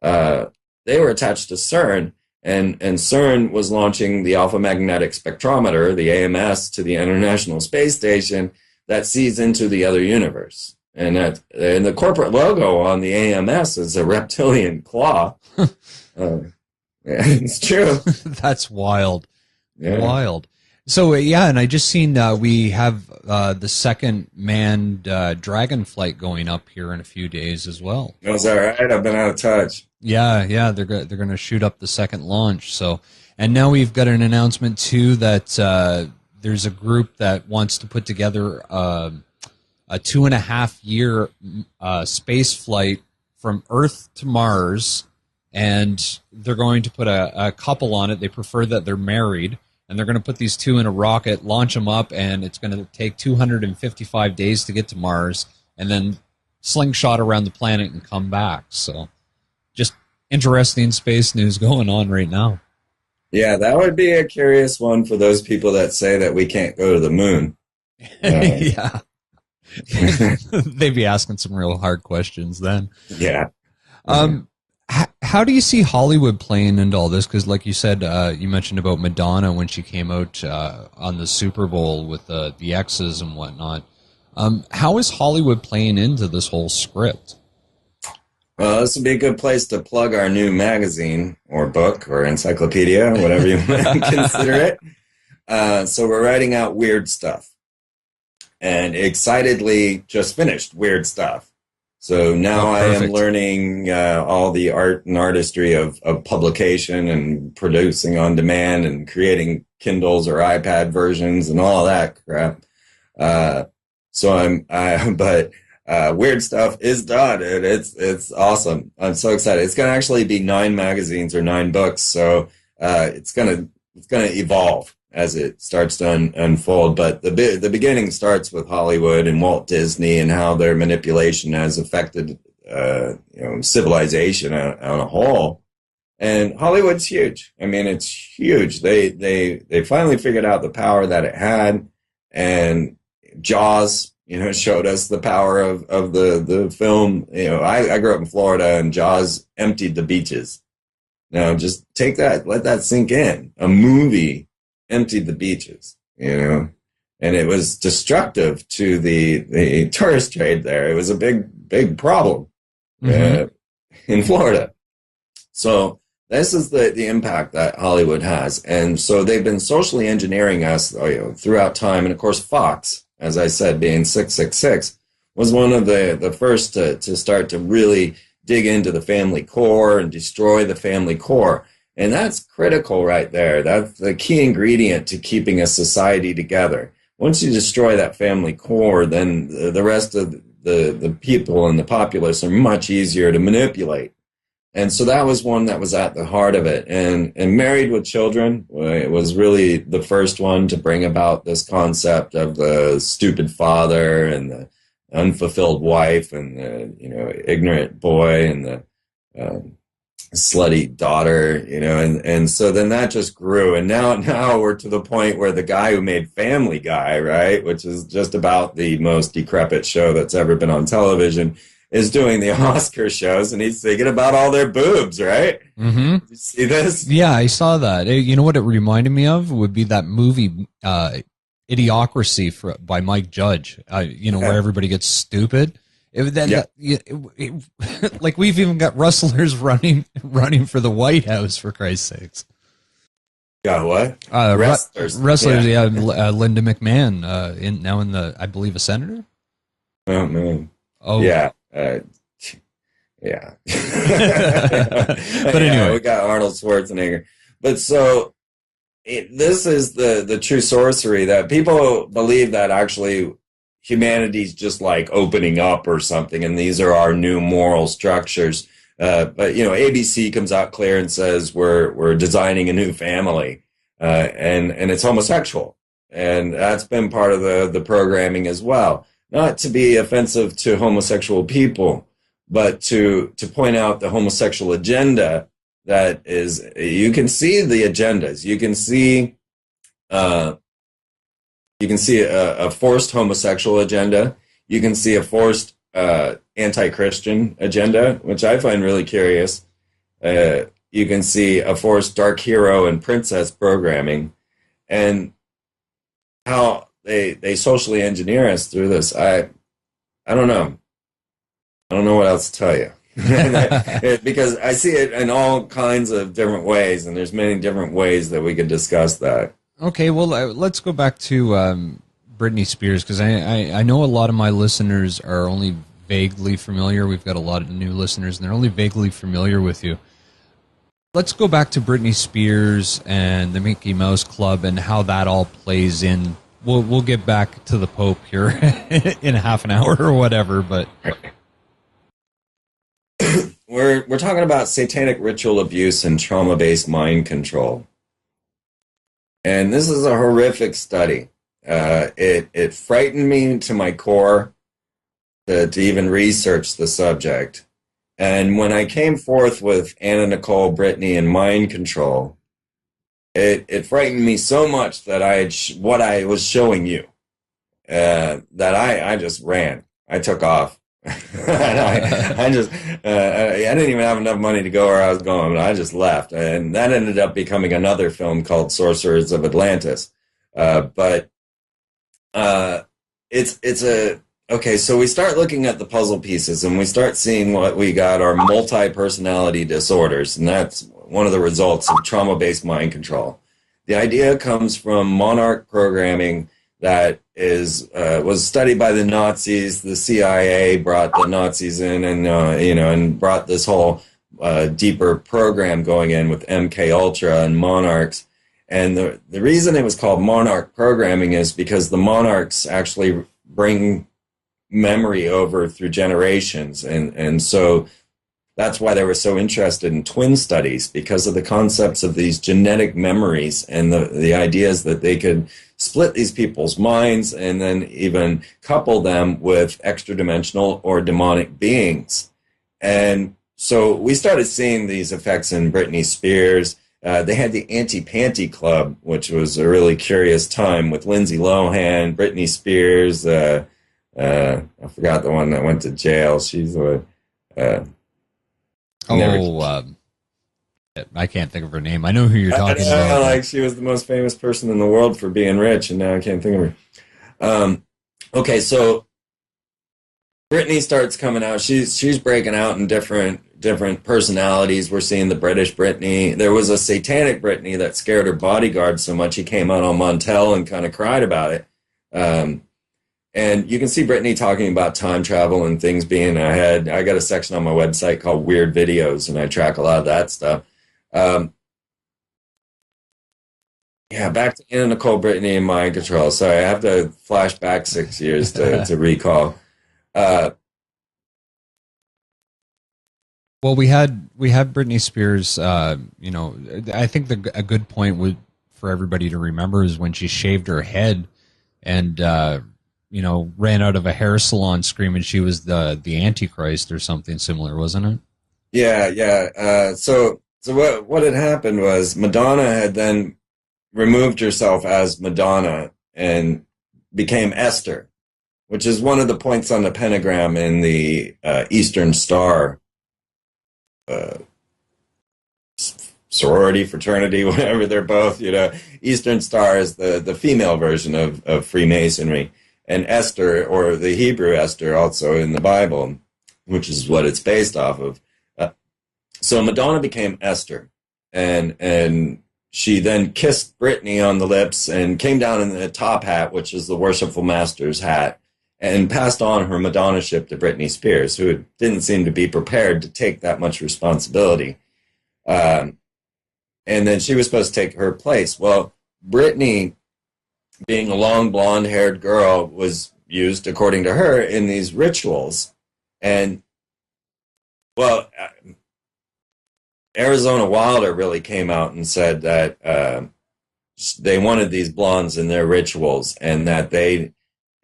They were attached to CERN. And CERN was launching the alpha magnetic spectrometer, the AMS, to the International Space Station that sees into the other universe. And the corporate logo on the AMS is a reptilian claw. It's true. That's wild. Yeah. Wild. So, and I just seen we have the second manned dragon flight going up here in a few days as well. That's all right. I've been out of touch. Yeah, they're going to shoot up the second launch. So, and now we've got an announcement too that there's a group that wants to put together a 2.5-year space flight from Earth to Mars, and they're going to put a couple on it. They prefer that they're married, and they're going to put these two in a rocket, launch them up, and it's going to take 255 days to get to Mars, and then slingshot around the planet and come back. So, just interesting space news going on right now. Yeah, that would be a curious one for those people that say that we can't go to the moon. Yeah. They'd be asking some real hard questions then. Yeah. How do you see Hollywood playing into all this? Because like you said, you mentioned about Madonna when she came out on the Super Bowl with the X's and whatnot. How is Hollywood playing into this whole script? Well, this would be a good place to plug our new magazine or book or encyclopedia, whatever you want to consider it. So we're writing out Weird Stuff, and excitedly just finished Weird Stuff. So now I am learning all the art and artistry of publication and producing on demand and creating Kindles or iPad versions and all that crap. But Weird Stuff is done, and it's awesome. I'm so excited. It's going to actually be 9 magazines or 9 books, so it's going to evolve as it starts to unfold. But the beginning starts with Hollywood and Walt Disney and how their manipulation has affected civilization on a whole. And Hollywood's huge. I mean, it's huge. They finally figured out the power that it had, and Jaws, showed us the power of the film. I grew up in Florida, and Jaws emptied the beaches. Now, just take that, let that sink in. A movie emptied the beaches, and it was destructive to the tourist trade there. It was a big problem in Florida. So this is the impact that Hollywood has. And so they've been socially engineering us throughout time. And of course, Fox, as I said, being 666, was one of the first to start to really dig into the family core and destroy the family core. And that's critical right there. That's the key ingredient to keeping a society together. Once you destroy that family core, then the rest of the people and the populace are much easier to manipulate. And so that was one that was at the heart of it. And Married with Children was really the first one to bring about this concept of the stupid father and the unfulfilled wife and the, ignorant boy and the slutty daughter, and so then that just grew. And now we're to the point where the guy who made Family Guy, right, which is just about the most decrepit show that's ever been on television, is doing the Oscar shows, and he's thinking about all their boobs, right? Mm-hmm. Did you see this? Yeah, I saw that. You know what it reminded me of would be that movie Idiocracy by Mike Judge. Where everybody gets stupid. Like we've even got wrestlers running for the White House, for Christ's sakes. Got what? Wrestlers. Yeah, Linda McMahon. Now in the, I believe, a senator. Oh man. Oh yeah. Yeah. But anyway, we got Arnold Schwarzenegger. But so this is the true sorcery, that people believe that actually humanity's just like opening up or something, and these are our new moral structures. But ABC comes out clear and says we're designing a new family, and it's homosexual, and that's been part of the programming as well. Not to be offensive to homosexual people, but to point out the homosexual agenda. That is, you can see the agendas. You can see a forced homosexual agenda. You can see a forced anti-Christian agenda, which I find really curious. You can see a forced dark hero and princess programming, and how they socially engineer us through this. I don't know. I don't know what else to tell you. Because I see it in all kinds of different ways, and there's many different ways that we could discuss that. Okay, well, let's go back to Britney Spears, because I know a lot of my listeners are only vaguely familiar. We've got a lot of new listeners, and they're only vaguely familiar with you. Let's go back to Britney Spears and the Mickey Mouse Club and how that all plays in. We'll get back to the Pope here in half an hour or whatever, but we're talking about satanic ritual abuse and trauma-based mind control. And this is a horrific study. It frightened me to my core to even research the subject. And when I came forth with Anna Nicole, Britney, and mind control, it frightened me so much that what I was showing you, that I just ran. I took off. I didn't even have enough money to go where I was going, but I just left, and that ended up becoming another film called Sorcerers of Atlantis. But it's a okay. So we start looking at the puzzle pieces, and we start seeing what we got are multi-personality disorders, and that's one of the results of trauma-based mind control. The idea comes from monarch programming that was studied by the Nazis. The CIA brought the Nazis in, and brought this whole deeper program going in with MK Ultra and monarchs. And the reason it was called monarch programming is because the monarchs actually bring memory over through generations, and so that's why they were so interested in twin studies, because of the concepts of these genetic memories and the ideas that they could split these people's minds and then even couple them with extra-dimensional or demonic beings. And so we started seeing these effects in Britney Spears. They had the Anti-Panty Club, which was a really curious time with Lindsay Lohan, Britney Spears. I forgot the one that went to jail. She's I can't think of her name. I know who you're talking about. Like, she was the most famous person in the world for being rich, and now I can't think of her. Okay, so Britney starts coming out. She's breaking out in different personalities. We're seeing the British Britney. There was a satanic Britney that scared her bodyguard so much he came out on Montel and kind of cried about it. And you can see Britney talking about time travel and things being ahead. I got a section on my website called Weird Videos, and I track a lot of that stuff. Back to Anna Nicole, Britney, and mind control. Sorry, I have to flash back 6 years to recall. Well, we had Britney Spears. I think a good point for everybody to remember is when she shaved her head and ran out of a hair salon screaming she was the Antichrist or something similar, wasn't it? Yeah, yeah. So what had happened was Madonna had then removed herself as Madonna and became Esther, which is one of the points on the pentagram in the Eastern Star uh, sorority, fraternity, whatever they're both. Eastern Star is the female version of Freemasonry, and Esther, or the Hebrew Esther, also in the Bible, which is what it's based off of. So Madonna became Esther, and she then kissed Britney on the lips and came down in the top hat, which is the worshipful master's hat, and passed on her Madonna-ship to Britney Spears, who didn't seem to be prepared to take that much responsibility. Um, and then she was supposed to take her place. Well, Britney, being a long blonde-haired girl, was used, according to her, in these rituals. And, well, Arizona Wilder really came out and said that they wanted these blondes in their rituals, and that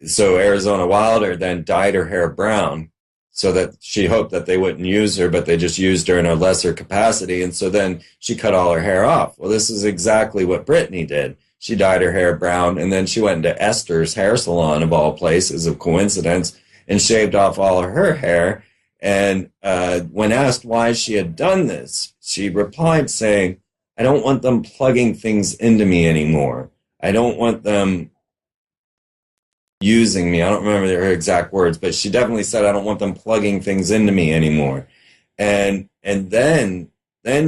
so Arizona Wilder then dyed her hair brown so that she hoped that they wouldn't use her, but they just used her in a lesser capacity. And so then she cut all her hair off. Well, this is exactly what Britney did. She dyed her hair brown, and then she went into Esther's hair salon, of all places, of coincidence, and shaved off all of her hair. And when asked why she had done this, she replied saying, "I don't want them plugging things into me anymore. I don't want them using me." I don't remember her exact words, but she definitely said, "I don't want them plugging things into me anymore." And then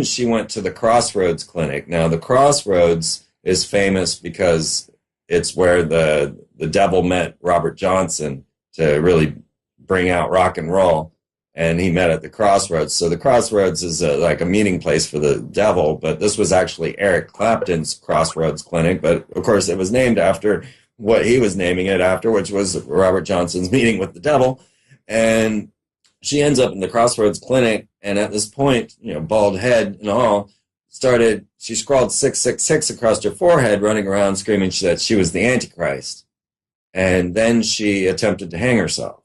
she went to the Crossroads Clinic. Now, the Crossroads is famous because it's where the devil met Robert Johnson to really bring out rock and roll. And he met at the Crossroads. So the Crossroads is like a meeting place for the devil, but this was actually Eric Clapton's Crossroads Clinic. But of course, it was named after what he was naming it after, which was Robert Johnson's meeting with the devil. And she ends up in the Crossroads Clinic, and at this point, bald head and all, she scrawled 666 across her forehead, running around screaming that she was the Antichrist. And then she attempted to hang herself.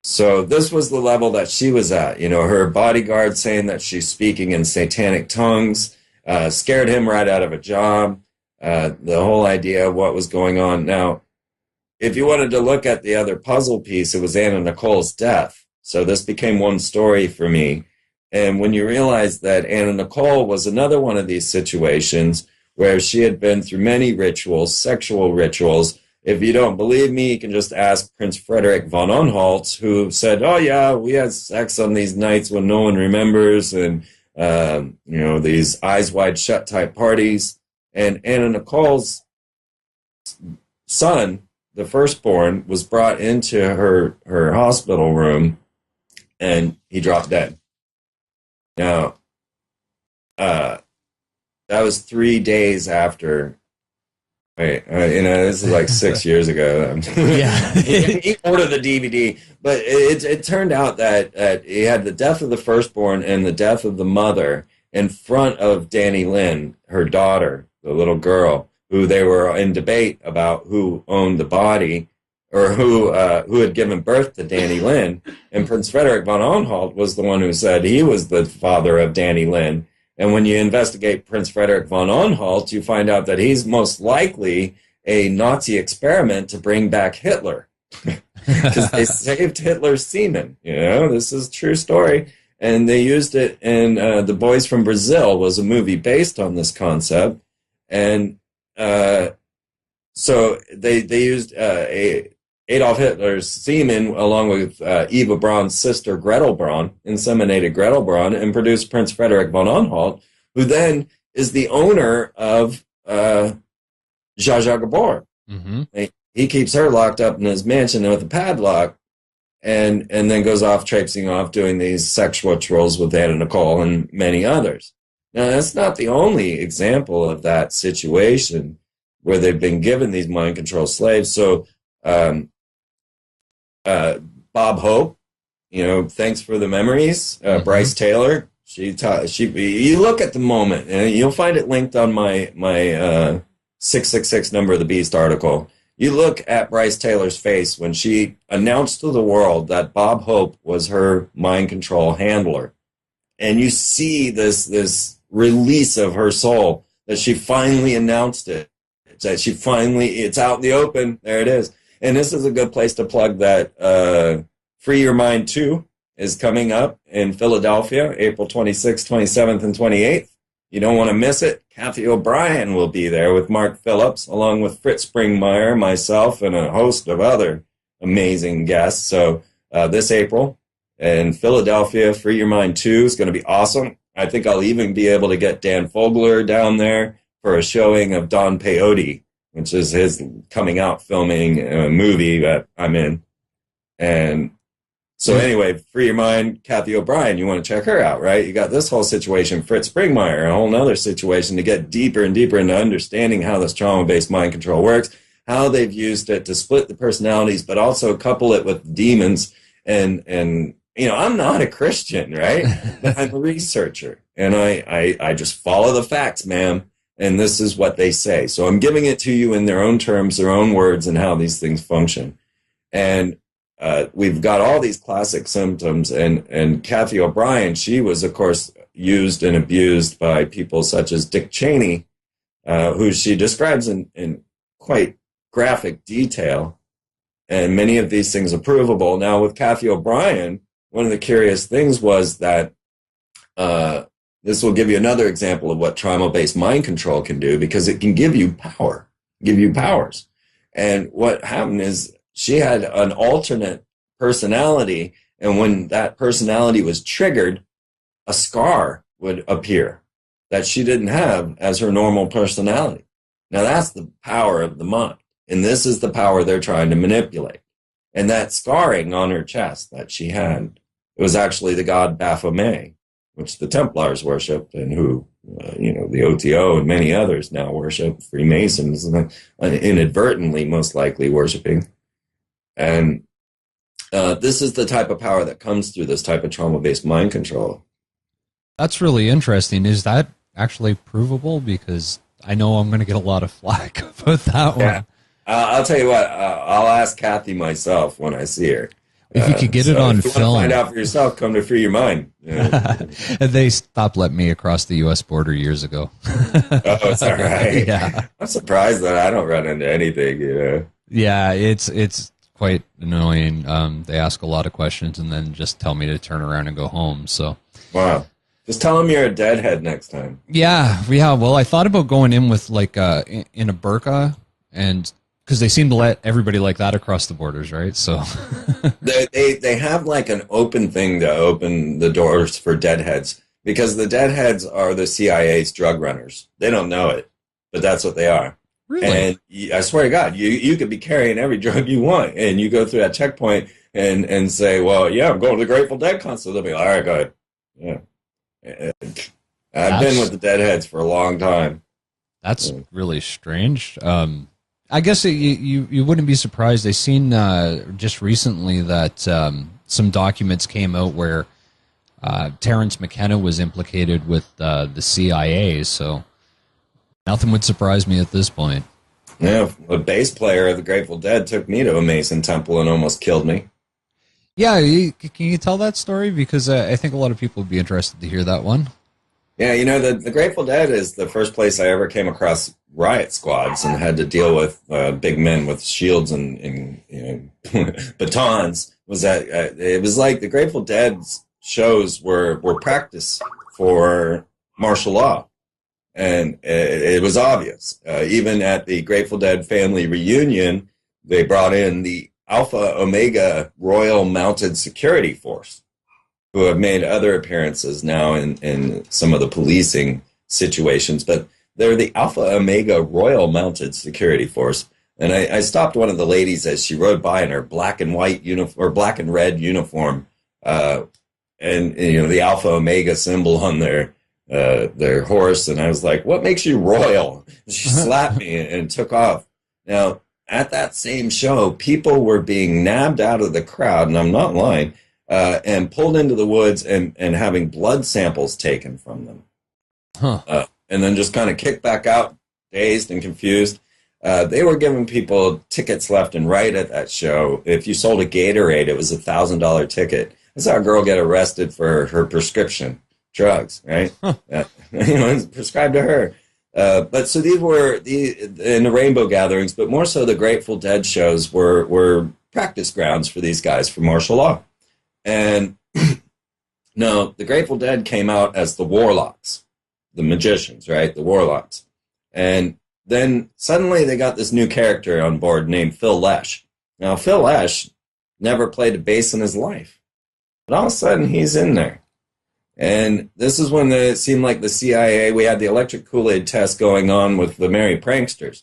So this was the level that she was at. Her bodyguard saying that she's speaking in satanic tongues scared him right out of a job. The whole idea of what was going on. Now, if you wanted to look at the other puzzle piece, it was Anna Nicole's death. So this became one story for me. And when you realize that Anna Nicole was another one of these situations where she had been through many rituals, sexual rituals. If you don't believe me, you can just ask Prince Frederick von Anhalt, who said, "Oh yeah, we had sex on these nights when no one remembers, and these eyes wide shut type parties." And Anna Nicole's son, the firstborn, was brought into her hospital room, and he dropped dead. Now, that was 3 days after. Wait, this is like 6 years ago. Yeah. He ordered the DVD, but it turned out that he had the death of the firstborn and the death of the mother in front of Danny Lynn, her daughter, the little girl, who they were in debate about who owned the body, or who had given birth to Danny Lynn. And Prince Frederick von Anhalt was the one who said he was the father of Danny Lynn. And when you investigate Prince Frederick von Anhalt, you find out that he's most likely a Nazi experiment to bring back Hitler. Because they saved Hitler's semen. This is a true story. And they used it in The Boys from Brazil was a movie based on this concept. And so they used Adolf Hitler's semen along with Eva Braun's sister Gretel Braun, inseminated Gretel Braun, and produced Prince Frederick von Anhalt, who then is the owner of Zsa Zsa Gabor. Mm-hmm. He keeps her locked up in his mansion with a padlock, and then goes off traipsing off doing these sexual rituals with Anna Nicole and many others. Now, that's not the only example of that situation where they've been given these mind control slaves. So Bob Hope, thanks for the memories. Bryce Taylor, you look at the moment, and you'll find it linked on my 666 Number of the Beast article. You look at Bryce Taylor's face when she announced to the world that Bob Hope was her mind control handler. And you see this release of her soul, that she finally announced it. That it's out in the open. There it is. And this is a good place to plug that Free Your Mind 2 is coming up in Philadelphia, April 26th, 27th, and 28th. You don't want to miss it. Kathy O'Brien will be there with Mark Phillips, along with Fritz Springmeier, myself, and a host of other amazing guests. So this April in Philadelphia, Free Your Mind 2 is going to be awesome. I think I'll even be able to get Dan Fogler down there for a showing of Don Peyote, which is his coming out filming movie that I'm in. And so anyway, Free Your Mind, Kathy O'Brien, you want to check her out, right? You got this whole situation, Fritz Springmeier, a whole nother situation to get deeper and deeper into understanding how this trauma-based mind control works, how they've used it to split the personalities, but also couple it with demons. And I'm not a Christian, right? But I'm a researcher, and I just follow the facts, ma'am. And this is what they say. So I'm giving it to you in their own terms, their own words, and how these things function. And we've got all these classic symptoms. And Kathy O'Brien, she was, of course, used and abused by people such as Dick Cheney, who she describes in quite graphic detail. And many of these things are provable. Now, with Kathy O'Brien, one of the curious things was that this will give you another example of what trauma-based mind control can do, because it can give you power, give you powers. And what happened is she had an alternate personality, and when that personality was triggered, a scar would appear that she didn't have as her normal personality. Now, that's the power of the mind, and this is the power they're trying to manipulate. And that scarring on her chest that she had, it was actually the god Baphomet, which the Templars worshipped, and who, the OTO and many others now worship, Freemasons, inadvertently most likely worshiping. And this is the type of power that comes through this type of trauma-based mind control. That's really interesting. Is that actually provable? Because I know I'm going to get a lot of flack about that one. I'll tell you what, I'll ask Kathy myself when I see her. If you could get it on film. Want to find out for yourself, come to Free Your Mind. They stopped letting me across the U.S. border years ago. Oh, it's all right. Yeah. I'm surprised that I don't run into anything, Yeah, it's quite annoying. They ask a lot of questions and then just tell me to turn around and go home. So. Wow. Just tell them you're a deadhead next time. Yeah. Well, I thought about going in with in a burqa, and because they seem to let everybody like that across the borders, right? So they have like an open thing to open the doors for deadheads, because the deadheads are the CIA's drug runners. They don't know it, but that's what they are. Really? And I swear to God, you could be carrying every drug you want, and you go through that checkpoint and say, well, yeah, I'm going to the Grateful Dead concert. They'll be like, all right, go ahead. Yeah. I've been with the deadheads for a long time. That's really strange. I guess you wouldn't be surprised. I seen just recently that some documents came out where Terrence McKenna was implicated with the CIA, so nothing would surprise me at this point. Yeah, a bass player of the Grateful Dead took me to a Mason temple and almost killed me. Yeah, can you tell that story? Because I think a lot of people would be interested to hear that one. Yeah, the Grateful Dead is the first place I ever came across riot squads and had to deal with big men with shields and batons. It was like the Grateful Dead's shows were practice for martial law, and it was obvious. Even at the Grateful Dead family reunion, they brought in the Alpha Omega Royal Mounted Security Force, who have made other appearances now in some of the policing situations, but they're the Alpha Omega Royal Mounted Security Force. And I stopped one of the ladies as she rode by in her black and white uniform, or black and red uniform, and the Alpha Omega symbol on their horse. And I was like, "What makes you royal?" She slapped me and took off. Now, at that same show, people were being nabbed out of the crowd, and I'm not lying, and pulled into the woods and having blood samples taken from them. And then just kind of kicked back out, dazed and confused. They were giving people tickets left and right at that show. If you sold a Gatorade, it was a $1,000 ticket. I saw a girl get arrested for her prescription drugs, right? It's prescribed to her. But so these were in the Rainbow gatherings, but more so the Grateful Dead shows were practice grounds for these guys for martial law. And no, the Grateful Dead came out as the Warlocks, the magicians, right? The Warlocks. And then suddenly they got this new character on board named Phil Lesh. Now, Phil Lesh never played a bass in his life, but all of a sudden he's in there. And this is when it seemed like the CIA, we had the electric Kool-Aid test going on with the Merry Pranksters.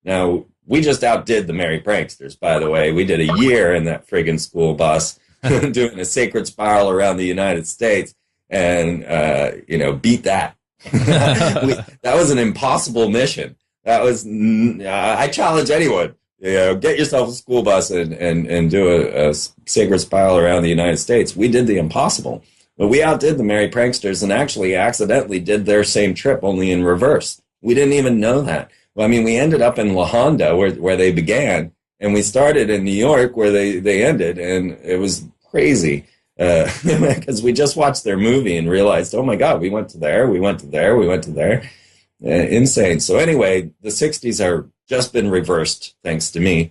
Now, we just outdid the Merry Pranksters, by the way. We did a year in that friggin' school bus doing a sacred spiral around the United States and, beat that. That was an impossible mission. That was, I challenge anyone, get yourself a school bus and do a sacred spiral around the United States. We did the impossible. But we outdid the Merry Pranksters and actually accidentally did their same trip, only in reverse. We didn't even know that. Well, I mean, we ended up in La Honda, where they began, and we started in New York, where they ended, and it was crazy. Because we just watched their movie and realized, oh my God, we went to there, we went to there, we went to there. Insane. So anyway, the 60s are just been reversed, thanks to me.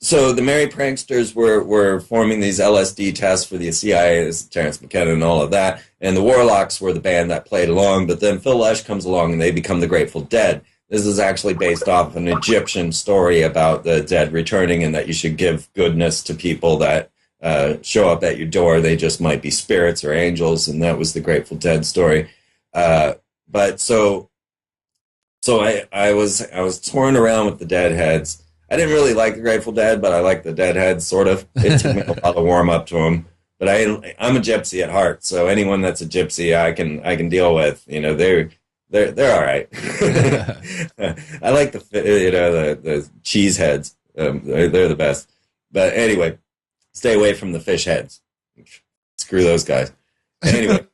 So the Merry Pranksters were forming these LSD tests for the CIA, Terrence McKenna and all of that, and the Warlocks were the band that played along, but then Phil Lesh comes along and they become the Grateful Dead. This is actually based off an Egyptian story about the dead returning and that you should give goodness to people that show up at your door. They just might be spirits or angels, and that was the Grateful Dead story. But so I was touring around with the Deadheads. I didn't really like the Grateful Dead, but I like the Deadheads, sort of. It took me a while to warm up to them. But I'm a gypsy at heart, so anyone that's a gypsy, I can deal with. They're all right. I like the cheese heads. They're the best. But anyway, stay away from the fish heads. Screw those guys. Anyway,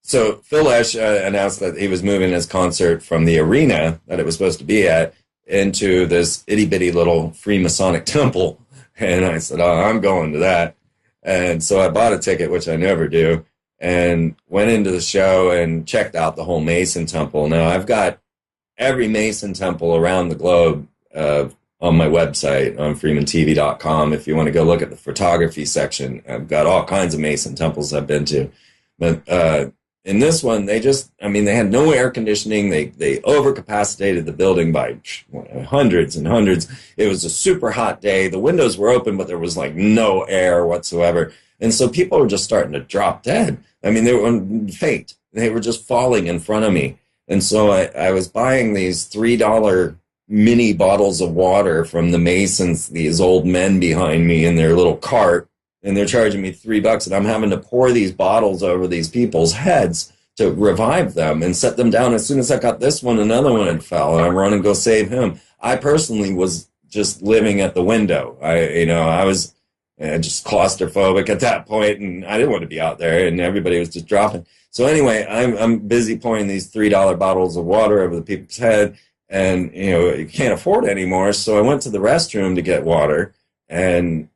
so Phil Lesh announced that he was moving his concert from the arena that it was supposed to be at into this itty-bitty little Freemasonic temple. And I said, oh, I'm going to that. And so I bought a ticket, which I never do, and went into the show and checked out the whole Mason temple. Now, I've got every Mason temple around the globe on my website, on freemantv.com. If you want to go look at the photography section, I've got all kinds of Mason temples I've been to. But in this one, they had no air conditioning. They overcapacitated the building by hundreds and hundreds. It was a super hot day. The windows were open, but there was like no air whatsoever. And so people were just starting to drop dead. I mean, they were faint. They were just falling in front of me. And so I was buying these $3 mini bottles of water from the Masons, these old men behind me in their little cart. And they're charging me $3, and I'm having to pour these bottles over these people's heads to revive them and set them down. As soon as I got this one, another one had fell, and I'm running to go save him. I personally was just living at the window. I was just claustrophobic at that point, and I didn't want to be out there, and everybody was just dropping. So anyway, I'm busy pouring these $3 bottles of water over the people's head, and you can't afford it anymore. So I went to the restroom to get water, and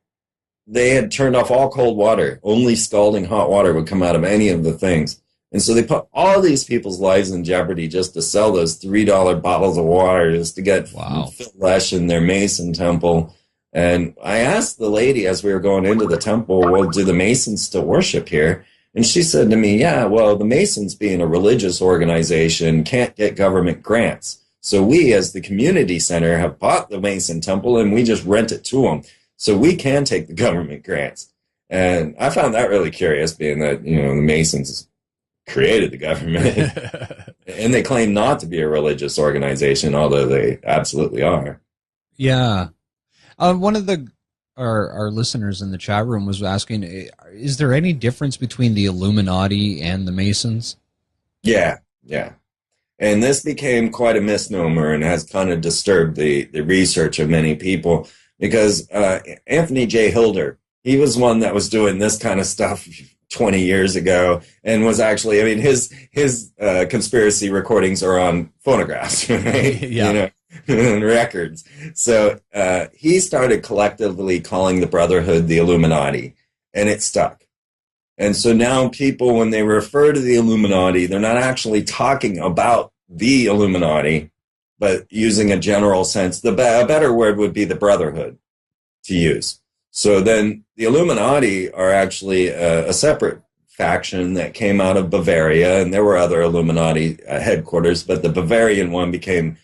they had turned off all cold water. Only scalding hot water would come out of any of the things. And so they put all these people's lives in jeopardy just to sell those $3 bottles of water, just to get Phil Lesh in their Mason temple. And I asked the lady as we were going into the temple, well, do the Masons still worship here? And she said to me, yeah, well, the Masons, being a religious organization, can't get government grants. So we, as the community center, have bought the Mason temple, and we just rent it to them. So we can take the government grants. And I found that really curious, being that, the Masons created the government. And they claim not to be a religious organization, although they absolutely are. Yeah. One of our listeners in the chat room was asking, is there any difference between the Illuminati and the Masons? Yeah. And this became quite a misnomer and has kind of disturbed the research of many people. because Anthony J. Hilder, he was one that was doing this kind of stuff 20 years ago and was actually, I mean, his conspiracy recordings are on phonographs, right? Yeah. And records. So he started collectively calling the Brotherhood the Illuminati, and it stuck. And so now people, when they refer to the Illuminati, they're not actually talking about the Illuminati, but using a general sense. A better word would be the Brotherhood to use. So then the Illuminati are actually a separate faction that came out of Bavaria, and there were other Illuminati headquarters, but the Bavarian one became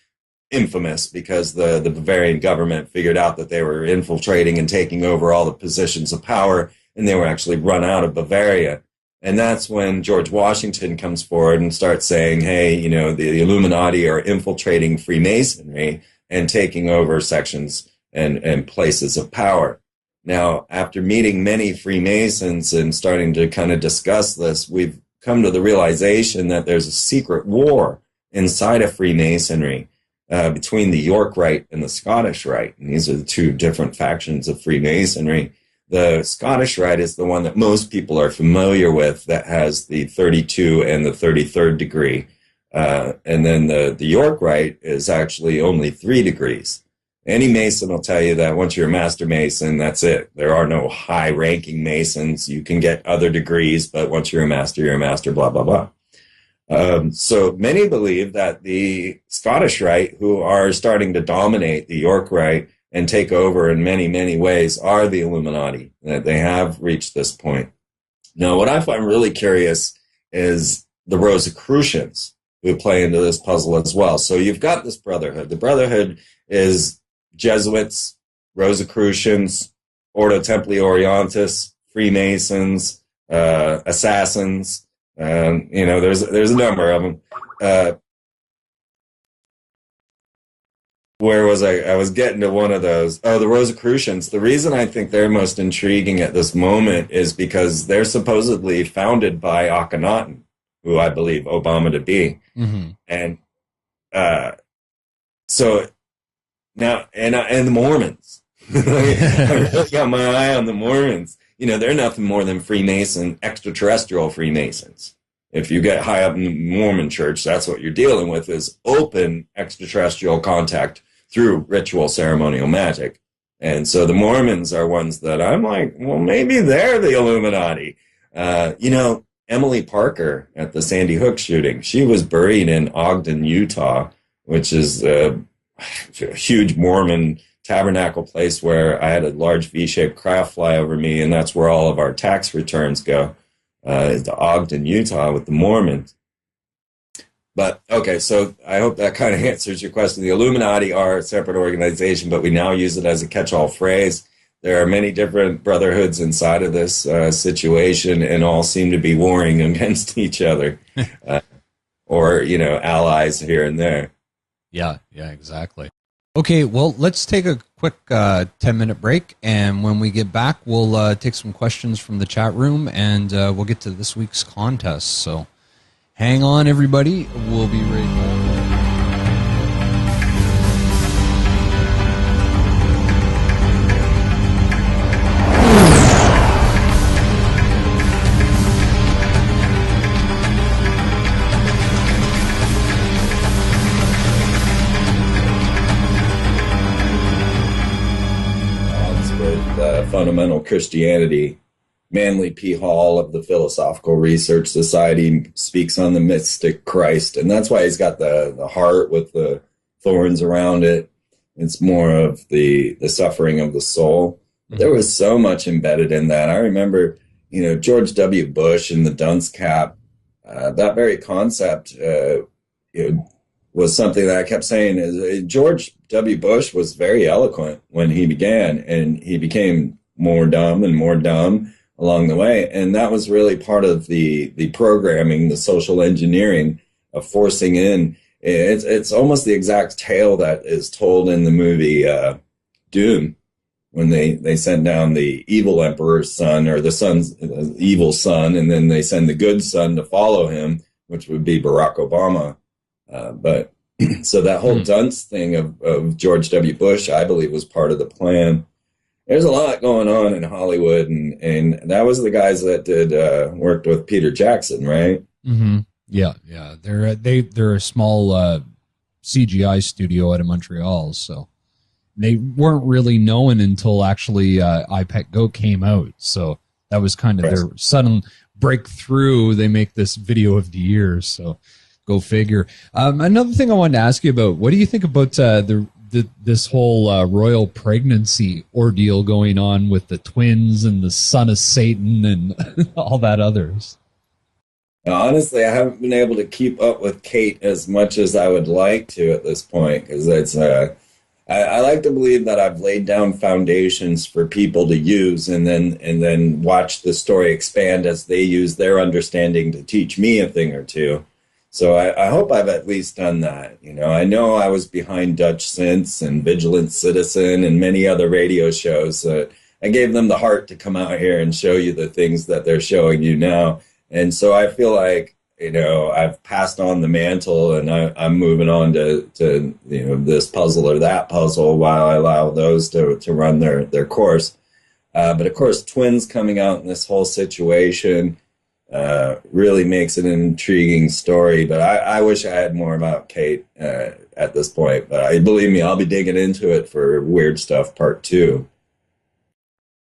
infamous because the Bavarian government figured out that they were infiltrating and taking over all the positions of power, and they were actually run out of Bavaria. And that's when George Washington comes forward and starts saying, hey, the Illuminati are infiltrating Freemasonry and taking over sections and places of power. Now, after meeting many Freemasons and starting to kind of discuss this, we've come to the realization that there's a secret war inside of Freemasonry between the York Rite and the Scottish Rite. And these are the two different factions of Freemasonry. The Scottish Rite is the one that most people are familiar with, that has the 32 and the 33rd degree. And then the York Rite is actually only 3 degrees. Any Mason will tell you that once you're a Master Mason, that's it. There are no high-ranking Masons. You can get other degrees, but once you're a Master, blah, blah, blah. So many believe that the Scottish Rite, who are starting to dominate the York Rite and take over in many, many ways, are the Illuminati, that they have reached this point. Now, what I find really curious is the Rosicrucians, who play into this puzzle as well. So you've got this Brotherhood. The Brotherhood is Jesuits, Rosicrucians, Ordo Templi Orientis, Freemasons, assassins. There's a number of them. Where was I? I was getting to one of those. Oh, the Rosicrucians. The reason I think they're most intriguing at this moment is because they're supposedly founded by Akhenaten, who I believe Obama to be. Mm-hmm. And so now, and the Mormons. I really got my eye on the Mormons. They're nothing more than Freemason, extraterrestrial Freemasons. If you get high up in the Mormon church, that's what you're dealing with, is open extraterrestrial contact through ritual ceremonial magic. And so the Mormons are ones that I'm like, well, maybe they're the Illuminati. Emily Parker at the Sandy Hook shooting, she was buried in Ogden, Utah, which is a huge Mormon tabernacle place where I had a large V-shaped craft fly over me, and that's where all of our tax returns go. To Ogden, Utah, with the Mormons. But, okay, so I hope that kind of answers your question. The Illuminati are a separate organization, but we now use it as a catch-all phrase. There are many different brotherhoods inside of this situation, and all seem to be warring against each other, or, allies here and there. Yeah, exactly. Okay, well, let's take a quick 10-minute break, and when we get back, we'll take some questions from the chat room, and we'll get to this week's contest. So hang on, everybody. We'll be right back. Fundamental Christianity. Manly P. Hall of the Philosophical Research Society speaks on the mystic Christ, and that's why he's got the heart with the thorns around it. It's more of the suffering of the soul. Mm-hmm. There was so much embedded in that. I remember, George W. Bush and the dunce cap. That very concept was something that I kept saying. Is George W. Bush was very eloquent when he began, and he became more dumb and more dumb along the way. And that was really part of the programming, the social engineering of forcing in. It's almost the exact tale that is told in the movie Doom, when they send down the evil emperor's son, or the evil son, and then they send the good son to follow him, which would be Barack Obama. But So that whole dunce thing of George W. Bush, I believe, was part of the plan. There's a lot going on in Hollywood, and that was the guys that did worked with Peter Jackson, right? Mm-hmm. Yeah, yeah. They're a small CGI studio out of Montreal, so they weren't really known until actually iPet Go came out. So that was kind of their sudden breakthrough. They make this video of the year, so go figure. Another thing I wanted to ask you about: what do you think about this whole royal pregnancy ordeal going on with the twins and the son of Satan and all that others? Honestly, I haven't been able to keep up with Kate as much as I would like to at this point because I like to believe that I've laid down foundations for people to use and then watch the story expand as they use their understanding to teach me a thing or two. So I hope I've at least done that. I know I was behind Dutch Sense and Vigilant Citizen and many other radio shows. I gave them the heart to come out here and show you the things that they're showing you now. And so I feel like, I've passed on the mantle and I'm moving on to this puzzle or that puzzle while I allow those to run their course. But of course, twins coming out in this whole situation really makes it an intriguing story. But I wish I had more about Kate at this point. But believe me, I'll be digging into it for Weird Stuff Part 2.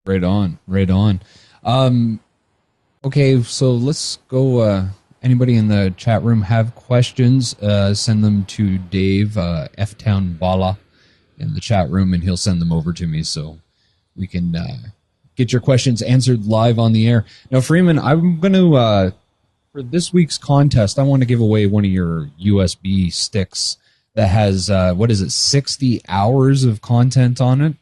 Right on, right on. Okay, so let's go. Anybody in the chat room have questions? Send them to Dave F-Town Bala in the chat room, and he'll send them over to me so we can get your questions answered live on the air. Now, Freeman, I'm going to, for this week's contest, I want to give away one of your USB sticks that has, 60 hours of content on it?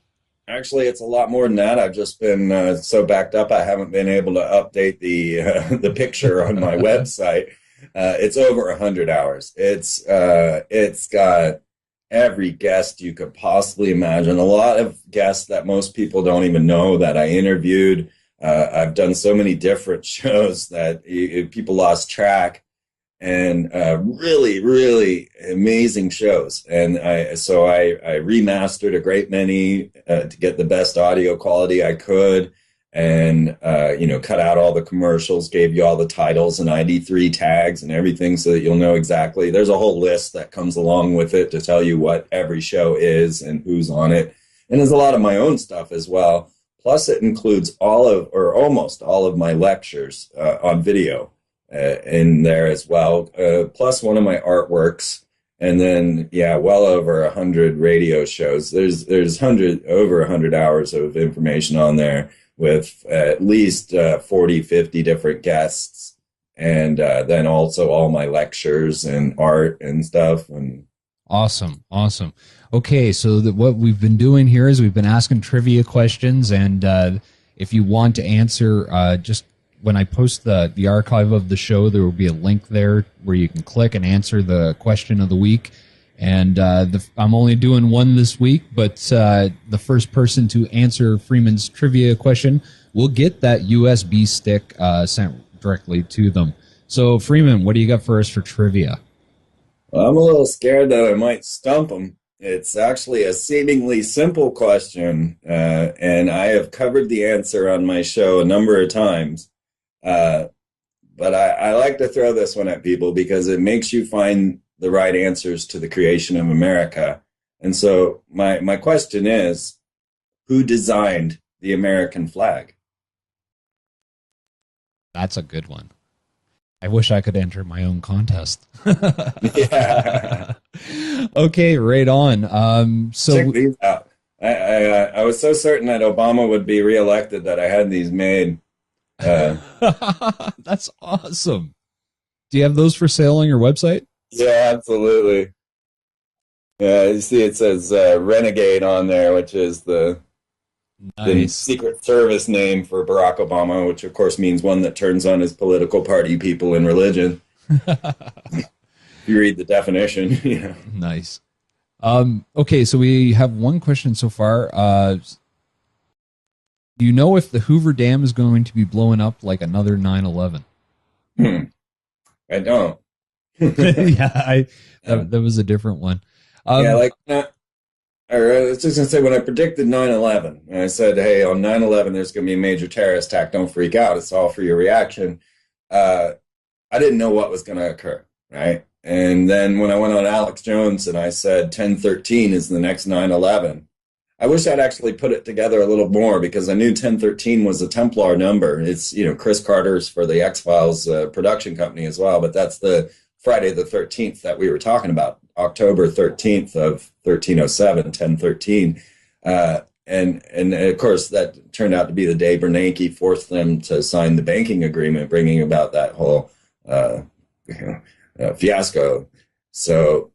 Actually, it's a lot more than that. I've just been so backed up, I haven't been able to update the picture on my website. It's over 100 hours. It's got every guest you could possibly imagine. A lot of guests that most people don't even know that I interviewed. I've done so many different shows that people lost track. And really, really amazing shows. And I remastered a great many to get the best audio quality I could, and cut out all the commercials, gave you all the titles and ID3 tags and everything so that you'll know exactly. There's a whole list that comes along with it to tell you what every show is and who's on it. And there's a lot of my own stuff as well. Plus, it includes almost all of my lectures on video. In there as well, plus one of my artworks, and then well over 100 radio shows. There's over 100 hours of information on there with at least 40, 50 different guests, and then also all my lectures and art and stuff. And awesome. Okay, so what we've been doing here is we've been asking trivia questions, and if you want to answer, just when I post the archive of the show, there will be a link there where you can click and answer the question of the week. And I'm only doing one this week, but the first person to answer Freeman's trivia question will get that USB stick sent directly to them. So, Freeman, what do you got for us for trivia? Well, I'm a little scared that I might stump him. It's actually a seemingly simple question, and I have covered the answer on my show a number of times. But I like to throw this one at people because it makes you find the right answers to the creation of America. And so my question is, who designed the American flag? That's a good one. I wish I could enter my own contest. Yeah. Okay, right on. So check these out. I was so certain that Obama would be reelected that I had these made. That's awesome. Do you have those for sale on your website? Yeah, absolutely. Yeah, you see it says Renegade on there, which is the Secret Service name for Barack Obama, which of course means one that turns on his political party, people, and religion. If you read the definition. Yeah. Nice. Okay, so we have one question so far. Do you know if the Hoover Dam is going to be blowing up like another 9/11? I don't. Yeah, I Yeah, that was a different one. yeah, Um, like I was just gonna say when I predicted 9/11, and I said, "Hey, on 9/11, there's gonna be a major terrorist attack. Don't freak out. It's all for your reaction." Uh, I didn't know what was gonna occur, right? And then when I went on Alex Jones and I said 1013 is the next 9/11, I wish I'd actually put it together a little more because I knew 1013 was a Templar number. It's, Chris Carter's for the X-Files production company as well, but that's the Friday the 13th that we were talking about, October 13th of 1307, 1013. And of course, that turned out to be the day Bernanke forced them to sign the banking agreement, bringing about that whole uh, fiasco. So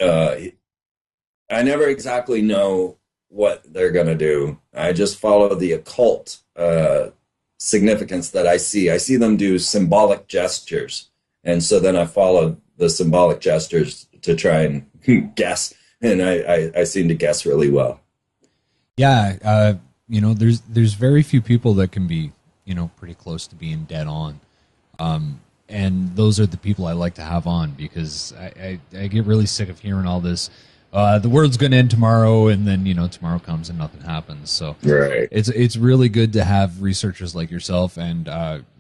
uh, I never exactly know what they're going to do. I just follow the occult significance that I see. I see them do symbolic gestures. And so then I follow the symbolic gestures to try and guess. And I seem to guess really well. yeah, there's very few people that can be, pretty close to being dead on. And those are the people I like to have on because I get really sick of hearing all this. The world's going to end tomorrow, and then tomorrow comes and nothing happens. So Right. it's really good to have researchers like yourself. And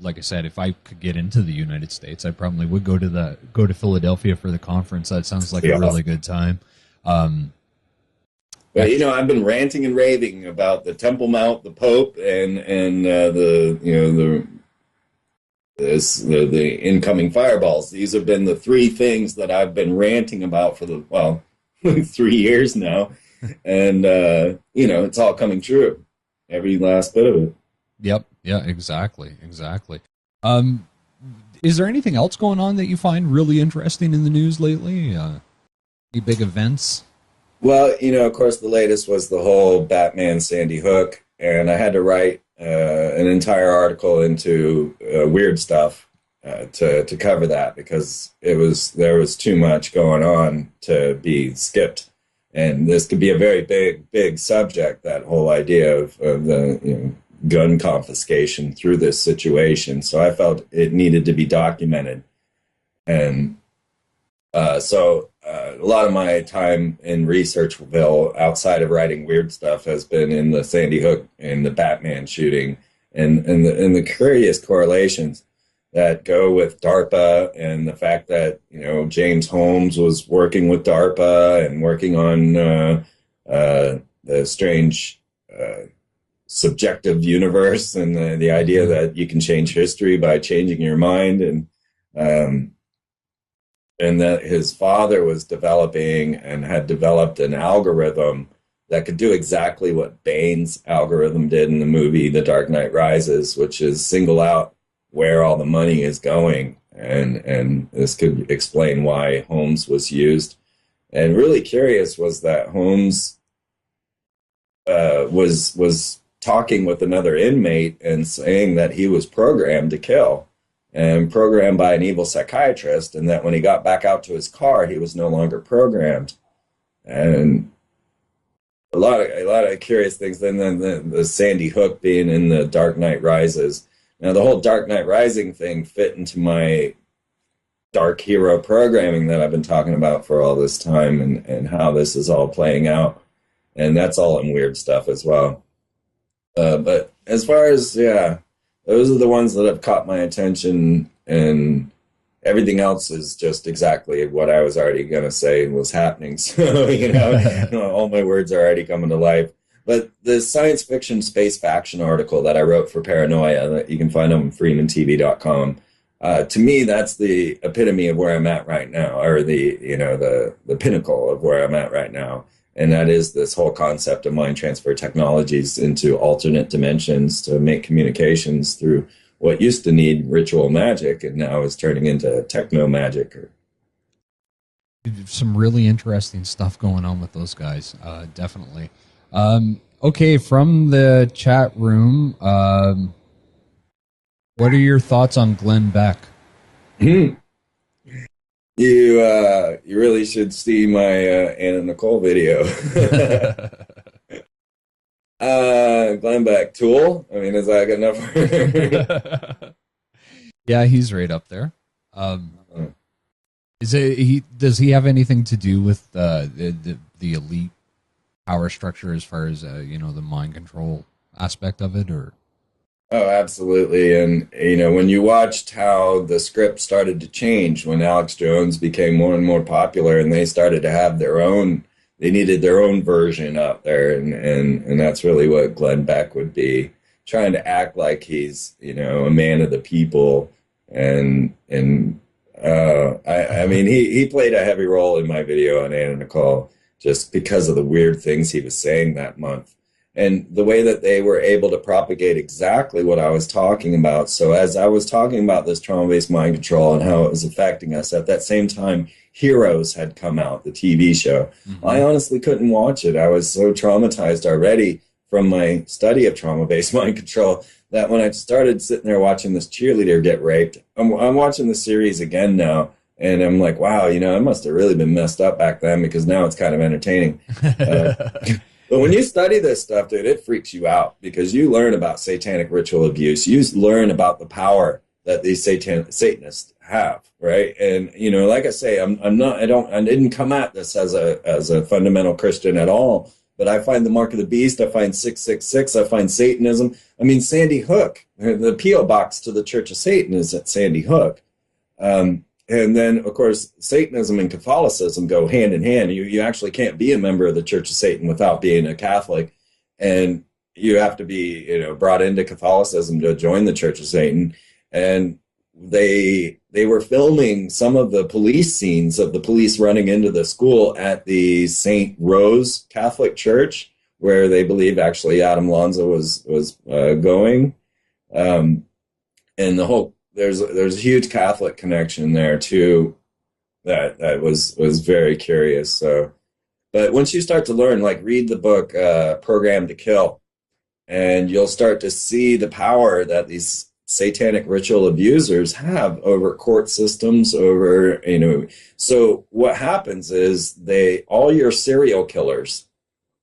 like I said, if I could get into the United States, I probably would go to Philadelphia for the conference. That sounds like a Yeah. really good time. Um, But I've been ranting and raving about the Temple Mount, the Pope, and the incoming fireballs. These have been the three things that I've been ranting about for 3 years now, and it's all coming true, every last bit of it. Yep. Yeah. Exactly. Um, is there anything else going on that you find really interesting in the news lately? Any big events? Well, of course, the latest was the whole Batman Sandy Hook, and I had to write an entire article into weird stuff to cover that because there was too much going on to be skipped, and this could be a very big subject. That whole idea of the gun confiscation through this situation. So I felt it needed to be documented, and a lot of my time in Researchville, outside of writing weird stuff, has been in the Sandy Hook and the Batman shooting, and the curious correlations that go with DARPA and the fact that James Holmes was working with DARPA and working on the strange subjective universe and the idea that you can change history by changing your mind um, and that his father was developing and had developed an algorithm that could do exactly what Bane's algorithm did in the movie The Dark Knight Rises, which is single out where all the money is going. And this could explain why Holmes was used. And really curious was that Holmes was talking with another inmate and saying that he was programmed to kill and programmed by an evil psychiatrist, and that when he got back out to his car, he was no longer programmed. And a lot of curious things. Then the Sandy Hook being in the Dark Knight Rises. Now the whole Dark Knight Rising thing fit into my dark hero programming that I've been talking about for all this time, and how this is all playing out. And that's all in weird stuff as well. But as far as, those are the ones that have caught my attention, and everything else is just exactly what I was already going to say was happening. So, all my words are already coming to life. But the science fiction space faction article that I wrote for Paranoia, that you can find on freemantv.com, to me, that's the epitome of where I'm at right now, or the pinnacle of where I'm at right now. And that is this whole concept of mind transfer technologies into alternate dimensions to make communications through what used to need ritual magic and now is turning into techno magic. Some really interesting stuff going on with those guys. Definitely. Okay, from the chat room, what are your thoughts on Glenn Beck? You really should see my Anna Nicole video. Glenn Beck, Tool. I mean, is that good enough? Yeah, he's right up there. Does he have anything to do with the elite power structure as far as the mind control aspect of it, or? Oh, absolutely. And, when you watched how the script started to change when Alex Jones became more and more popular and they started to have they needed their own version out there. And that's really what Glenn Beck would be, trying to act like he's, a man of the people. I mean, he played a heavy role in my video on Anna Nicole just because of the weird things he was saying that month. And the way that they were able to propagate exactly what I was talking about. So as I was talking about this trauma-based mind control and how it was affecting us, at that same time, Heroes had come out, the TV show. Mm-hmm. I honestly couldn't watch it. I was so traumatized already from my study of trauma-based mind control that when I started sitting there watching this cheerleader get raped, I'm watching the series again now. And I'm like, wow, I must have really been messed up back then, because now it's kind of entertaining. But when you study this stuff, dude, it freaks you out, because you learn about satanic ritual abuse. You learn about the power that these Satanists have, right? And like I say, I didn't come at this as a fundamental Christian at all. But I find the mark of the beast. I find 666. I find Satanism. I mean, Sandy Hook. The P.O. box to the Church of Satan is at Sandy Hook. And then, of course, Satanism and Catholicism go hand in hand. You actually can't be a member of the Church of Satan without being a Catholic. And you have to be, brought into Catholicism to join the Church of Satan. And they were filming some of the police scenes of the police running into the school at the St. Rose Catholic Church, where they believe actually Adam Lanza was going. And the whole there's a huge Catholic connection there too. That was very curious. So, but once you start to learn, like read the book Program to Kill, and you'll start to see the power that these satanic ritual abusers have over court systems, over, so what happens is all your serial killers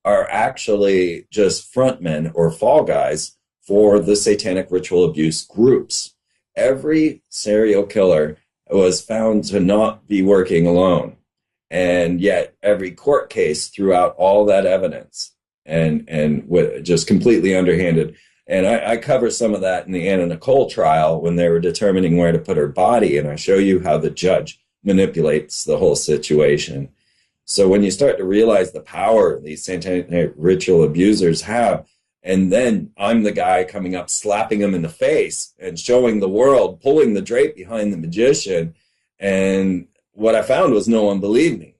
are actually just frontmen or fall guys for the satanic ritual abuse groups. Every serial killer was found to not be working alone. And yet every court case threw out all that evidence and just completely underhanded. And I cover some of that in the Anna Nicole trial when they were determining where to put her body. And I show you how the judge manipulates the whole situation. So when you start to realize the power these satanic ritual abusers have, and then I'm the guy coming up, slapping them in the face and showing the world, pulling the drape behind the magician. And what I found was no one believed me.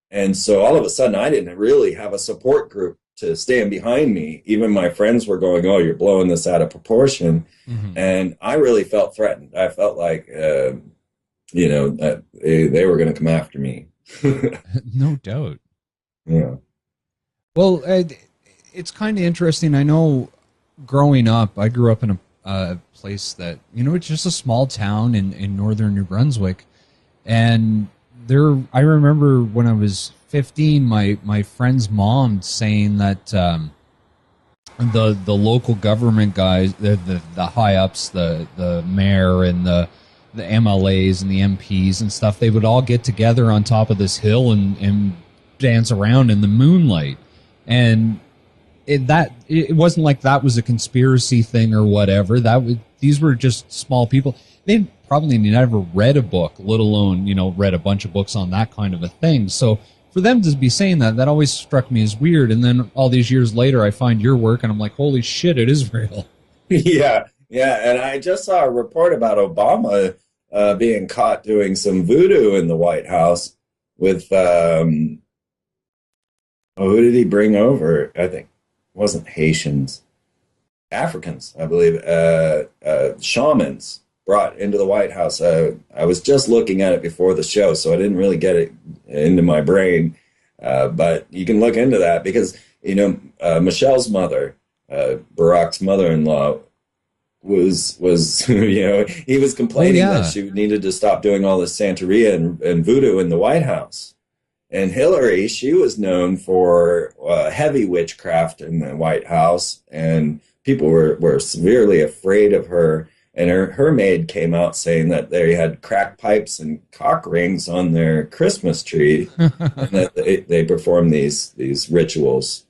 And so all of a sudden, I didn't really have a support group to stand behind me. Even my friends were going, oh, you're blowing this out of proportion. Mm-hmm. And I really felt threatened. I felt like, that they were going to come after me. No doubt. Yeah. Well, it's kind of interesting. I know growing up, I grew up in a place that, it's just a small town in northern New Brunswick. And I remember when I was 15, my friend's mom saying that the local government guys, the high ups, the mayor and the MLAs and the MPs and stuff, they would all get together on top of this hill and dance around in the moonlight. And it wasn't like that was a conspiracy thing or whatever. These were just small people. They probably never read a book, let alone, read a bunch of books on that kind of a thing. So for them to be saying that always struck me as weird. And then all these years later, I find your work and I'm like, holy shit, it is real. Yeah. And I just saw a report about Obama being caught doing some voodoo in the White House with, who did he bring over? I think it wasn't Haitians, Africans, I believe, shamans brought into the White House. I was just looking at it before the show, so I didn't really get it into my brain. But you can look into that because, Michelle's mother, Barack's mother-in-law, was he was complaining that she needed to stop doing all this Santeria and voodoo in the White House. And Hillary, she was known for heavy witchcraft in the White House, and people were severely afraid of her. And her maid came out saying that they had crack pipes and cock rings on their Christmas tree, and that they performed these rituals.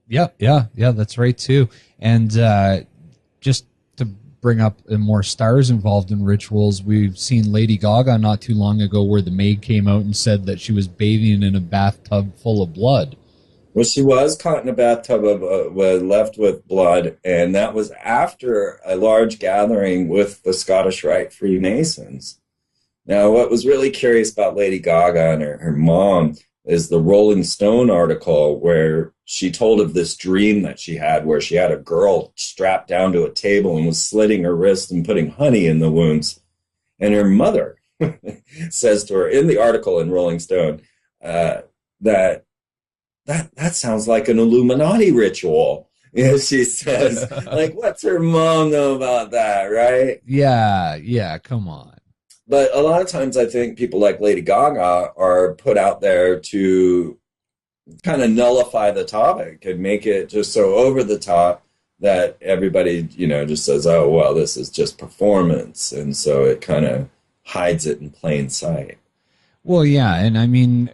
Yeah, that's right too. And just to bring up more stars involved in rituals, we've seen Lady Gaga not too long ago where the maid came out and said that she was bathing in a bathtub full of blood. Well, she was caught in a bathtub left with blood, and that was after a large gathering with the Scottish Rite Freemasons. Now, what was really curious about Lady Gaga and her mom is the Rolling Stone article where she told of this dream that she had where she had a girl strapped down to a table and was slitting her wrist and putting honey in the wounds. And her mother says to her in the article in Rolling Stone that sounds like an Illuminati ritual. She says, like, what's her mom know about that, right? Yeah, come on. But a lot of times I think people like Lady Gaga are put out there to kind of nullify the topic and make it just so over the top that everybody, just says, oh, well, this is just performance. And so it kind of hides it in plain sight. Well, yeah, and I mean,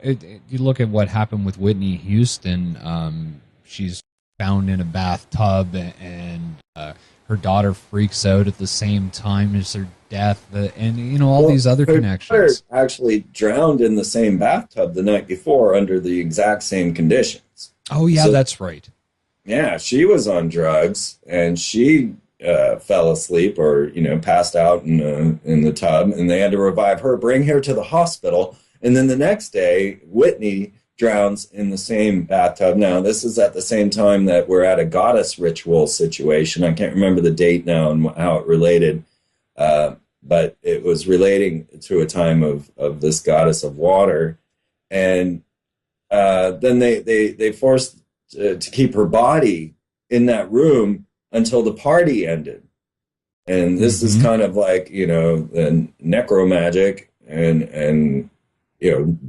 you look at what happened with Whitney Houston. She's found in a bathtub, and her daughter freaks out at the same time as her death, and all these other connections. Her actually drowned in the same bathtub the night before under the exact same conditions. Oh, yeah, so, that's right. Yeah, she was on drugs, and she fell asleep or passed out in the tub, and they had to revive her, bring her to the hospital, and then the next day Whitney drowns in the same bathtub. Now this is at the same time that we're at a goddess ritual situation. I can't remember the date now and how it related, but it was relating to a time of this goddess of water, and then they forced to keep her body in that room until the party ended. And this is kind of like, the necromagic and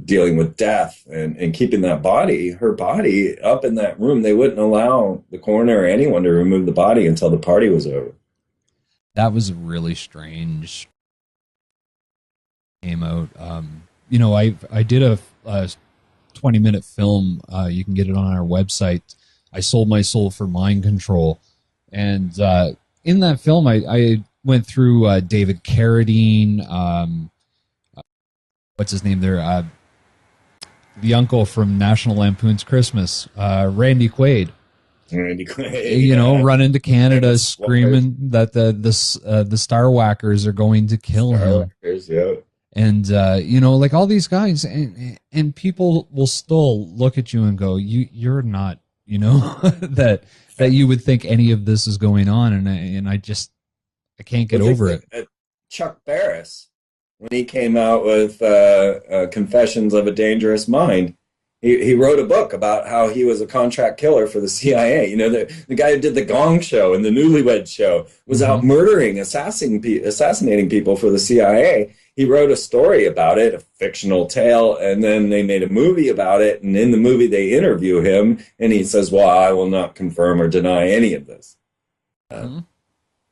dealing with death and keeping her body up in that room. They wouldn't allow the coroner or anyone to remove the body until the party was over. That was really strange. Came out. I did a 20-minute film. You can get it on our website. I sold my soul for mind control. And in that film, I went through David Carradine, what's his name there? The uncle from National Lampoon's Christmas, Randy Quaid. Randy Quaid. Running to Canada screaming that the Star Whackers are going to kill him. Yeah. And, like all these guys, and people will still look at you and go, you're not, that you would think any of this is going on, and I can't get over it. Chuck Barris, when he came out with Confessions of a Dangerous Mind, he wrote a book about how he was a contract killer for the CIA. The guy who did the Gong Show and the Newlywed Show was out murdering, assassinating people for the CIA. He wrote a story about it, a fictional tale, and then they made a movie about it. And in the movie, they interview him, and he says, well, I will not confirm or deny any of this.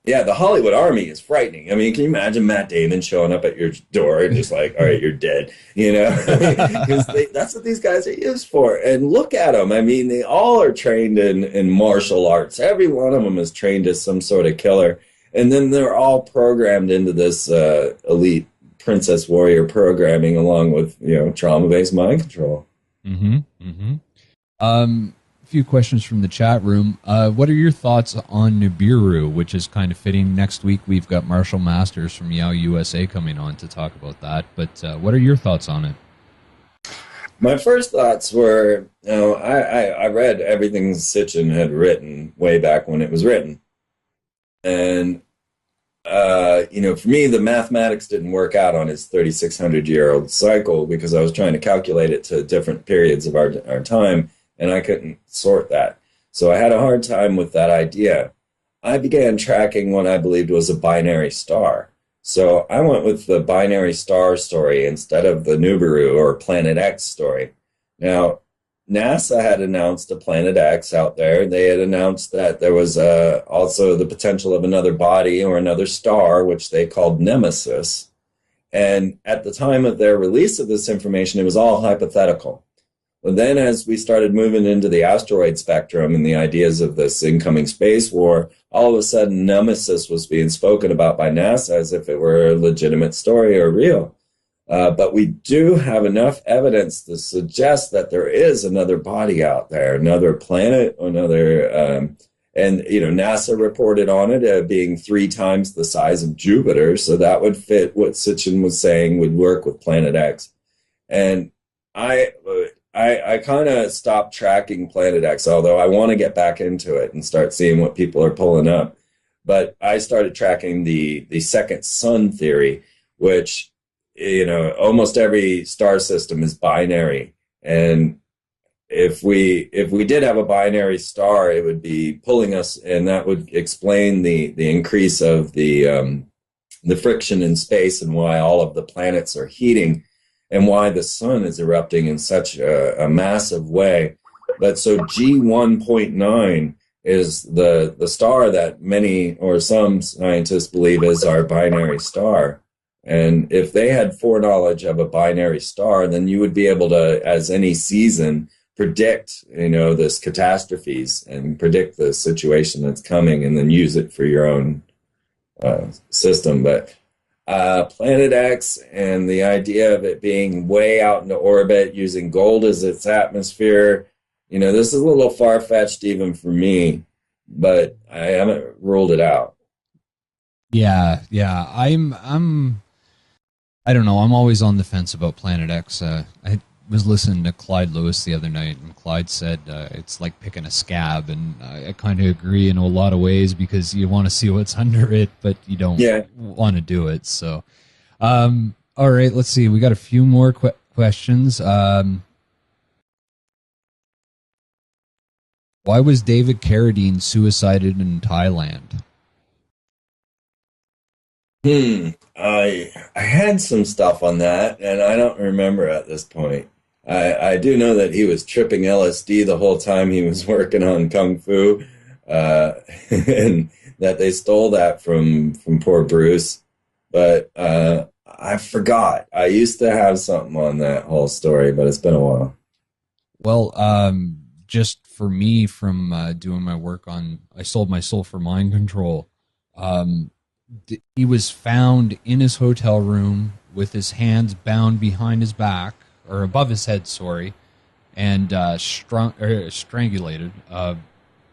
Yeah, the Hollywood army is frightening. I mean, can you imagine Matt Damon showing up at your door and just like, all right, you're dead, Because that's what these guys are used for. And look at them. I mean, they all are trained in martial arts. Every one of them is trained as some sort of killer. And then they're all programmed into this elite princess warrior programming along with, trauma-based mind control. A few questions from the chat room. What are your thoughts on Nibiru, which is kind of fitting? Next week we've got Marshall Masters from Yao USA coming on to talk about that. But what are your thoughts on it? My first thoughts were, I read everything Sitchin had written way back when it was written. And, for me, the mathematics didn't work out on his 3,600-year-old cycle because I was trying to calculate it to different periods of our time, and I couldn't sort that. So I had a hard time with that idea. I began tracking what I believed was a binary star. So I went with the binary star story instead of the Nibiru or Planet X story. Now, NASA had announced a Planet X out there. They had announced that there was also the potential of another body or another star, which they called Nemesis. And at the time of their release of this information, it was all hypothetical. But then as we started moving into the asteroid spectrum and the ideas of this incoming space war, all of a sudden Nemesis was being spoken about by NASA as if it were a legitimate story or real. But we do have enough evidence to suggest that there is another body out there, another planet, another, and NASA reported on it being 3 times the size of Jupiter, so that would fit what Sitchin was saying would work with Planet X. And I kind of stopped tracking Planet X, although I want to get back into it and start seeing what people are pulling up. But I started tracking the second sun theory, which almost every star system is binary, and if we did have a binary star, it would be pulling us, and that would explain the increase of the friction in space and why all of the planets are heating and why the sun is erupting in such a massive way. But so G1.9 is the star that many or some scientists believe is our binary star. And if they had foreknowledge of a binary star, then you would be able to, as any season, predict, this catastrophes and predict the situation that's coming and then use it for your own system. But Planet X and the idea of it being way out into orbit using gold as its atmosphere, this is a little far-fetched even for me, but I haven't ruled it out. Yeah. I don't know. I'm always on the fence about Planet X. I was listening to Clyde Lewis the other night, and Clyde said it's like picking a scab, and I kind of agree in a lot of ways because you want to see what's under it, but you don't want to do it. So, all right, let's see. We got a few more questions. Why was David Carradine suicided in Thailand? I had some stuff on that, and I don't remember at this point. I do know that he was tripping LSD the whole time he was working on Kung Fu, and that they stole that from poor Bruce. But I forgot. I used to have something on that whole story, but it's been a while. Well, just for me from doing my work on I Sold My Soul for Mind Control, he was found in his hotel room with his hands bound behind his back, or above his head, sorry, and strangulated.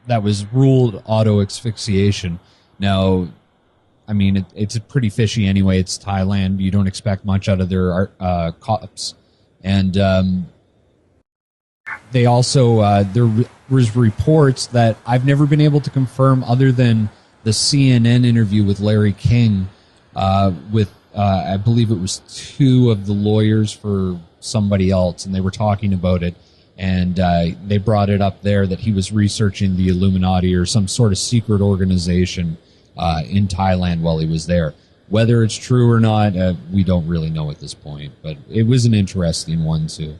That was ruled auto asphyxiation. Now, I mean, it's pretty fishy anyway. It's Thailand. You don't expect much out of their cops. And they also, there was reports that I've never been able to confirm other than the CNN interview with Larry King with, I believe it was 2 of the lawyers for somebody else, and they were talking about it, and they brought it up there that he was researching the Illuminati or some sort of secret organization in Thailand while he was there. Whether it's true or not, we don't really know at this point, but it was an interesting one, too.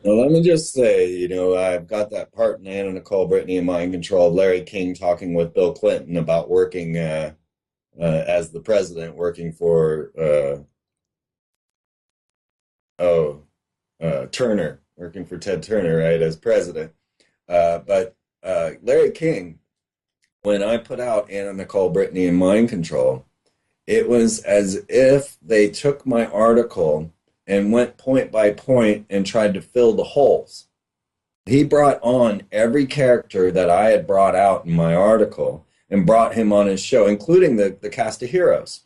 Well, let me just say, I've got that part in Anna Nicole Brittany and Mind Control of Larry King talking with Bill Clinton about working as the president, working for Turner, working for Ted Turner, right, as president. But Larry King, when I put out Anna Nicole Brittany and Mind Control, it was as if they took my article and went point by point and tried to fill the holes. He brought on every character that I had brought out in my article and brought him on his show, including the cast of heroes.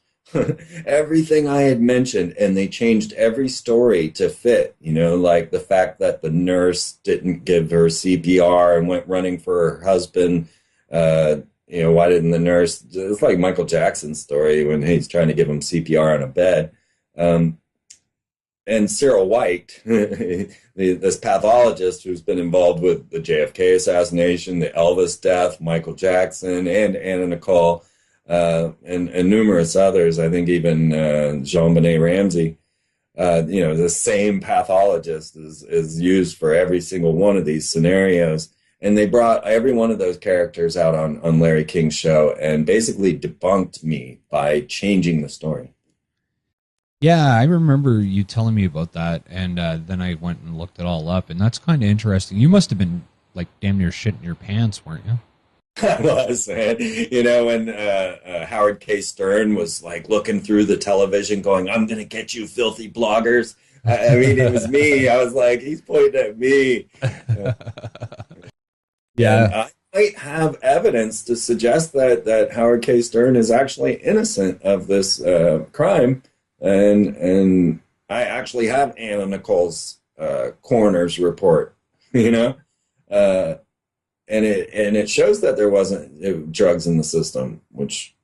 Everything I had mentioned, and they changed every story to fit, like the fact that the nurse didn't give her CPR and went running for her husband. Why didn't the nurse? It's like Michael Jackson's story when he's trying to give him CPR on a bed. And Cyril White, this pathologist who's been involved with the JFK assassination, the Elvis death, Michael Jackson, and Anna Nicole, and numerous others. I think even Jean-Benet Ramsey. The same pathologist is used for every single one of these scenarios. And they brought every one of those characters out on Larry King's show and basically debunked me by changing the story. Yeah, I remember you telling me about that, and then I went and looked it all up, and that's kind of interesting. You must have been like damn near shitting your pants, weren't you? I was, man. When Howard K. Stern was like looking through the television going, I'm going to get you filthy bloggers. I mean, it was me. I was like, he's pointing at me. Yeah. And I might have evidence to suggest that Howard K. Stern is actually innocent of this crime. And I actually have Anna Nicole's coroner's report, and it shows that there wasn't drugs in the system, which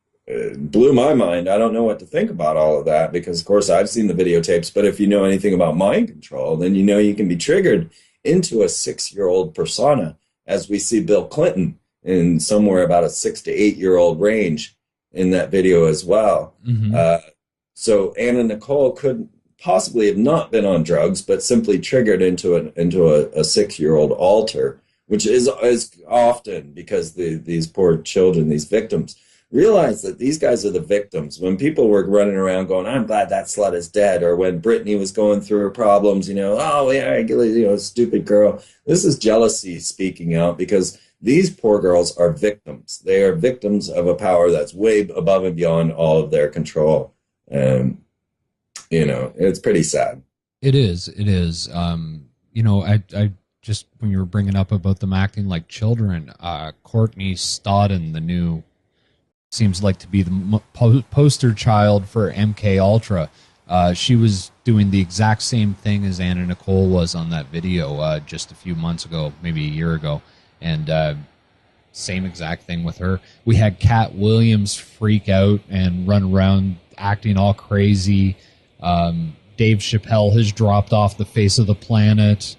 blew my mind. I don't know what to think about all of that because, of course, I've seen the videotapes. But if you know anything about mind control, then you know you can be triggered into a 6-year-old persona, as we see Bill Clinton in somewhere about a 6 to 8-year-old range in that video as well. Mm-hmm. So Anna Nicole could possibly have not been on drugs, but simply triggered into a 6-year-old alter, which is often because these poor children, these victims, realize that these guys are the victims. When people were running around going, I'm glad that slut is dead, or when Brittany was going through her problems, oh, yeah, stupid girl. This is jealousy speaking out because these poor girls are victims. They are victims of a power that's way above and beyond all of their control. It's pretty sad. It is. It is. I just, when you were bringing up about them acting like children, Courtney Stodden, the new, seems like to be the poster child for MK Ultra. She was doing the exact same thing as Anna Nicole was on that video just a few months ago, maybe a year ago, and same exact thing with her. We had Cat Williams freak out and run around acting all crazy. Dave Chappelle has dropped off the face of the planet.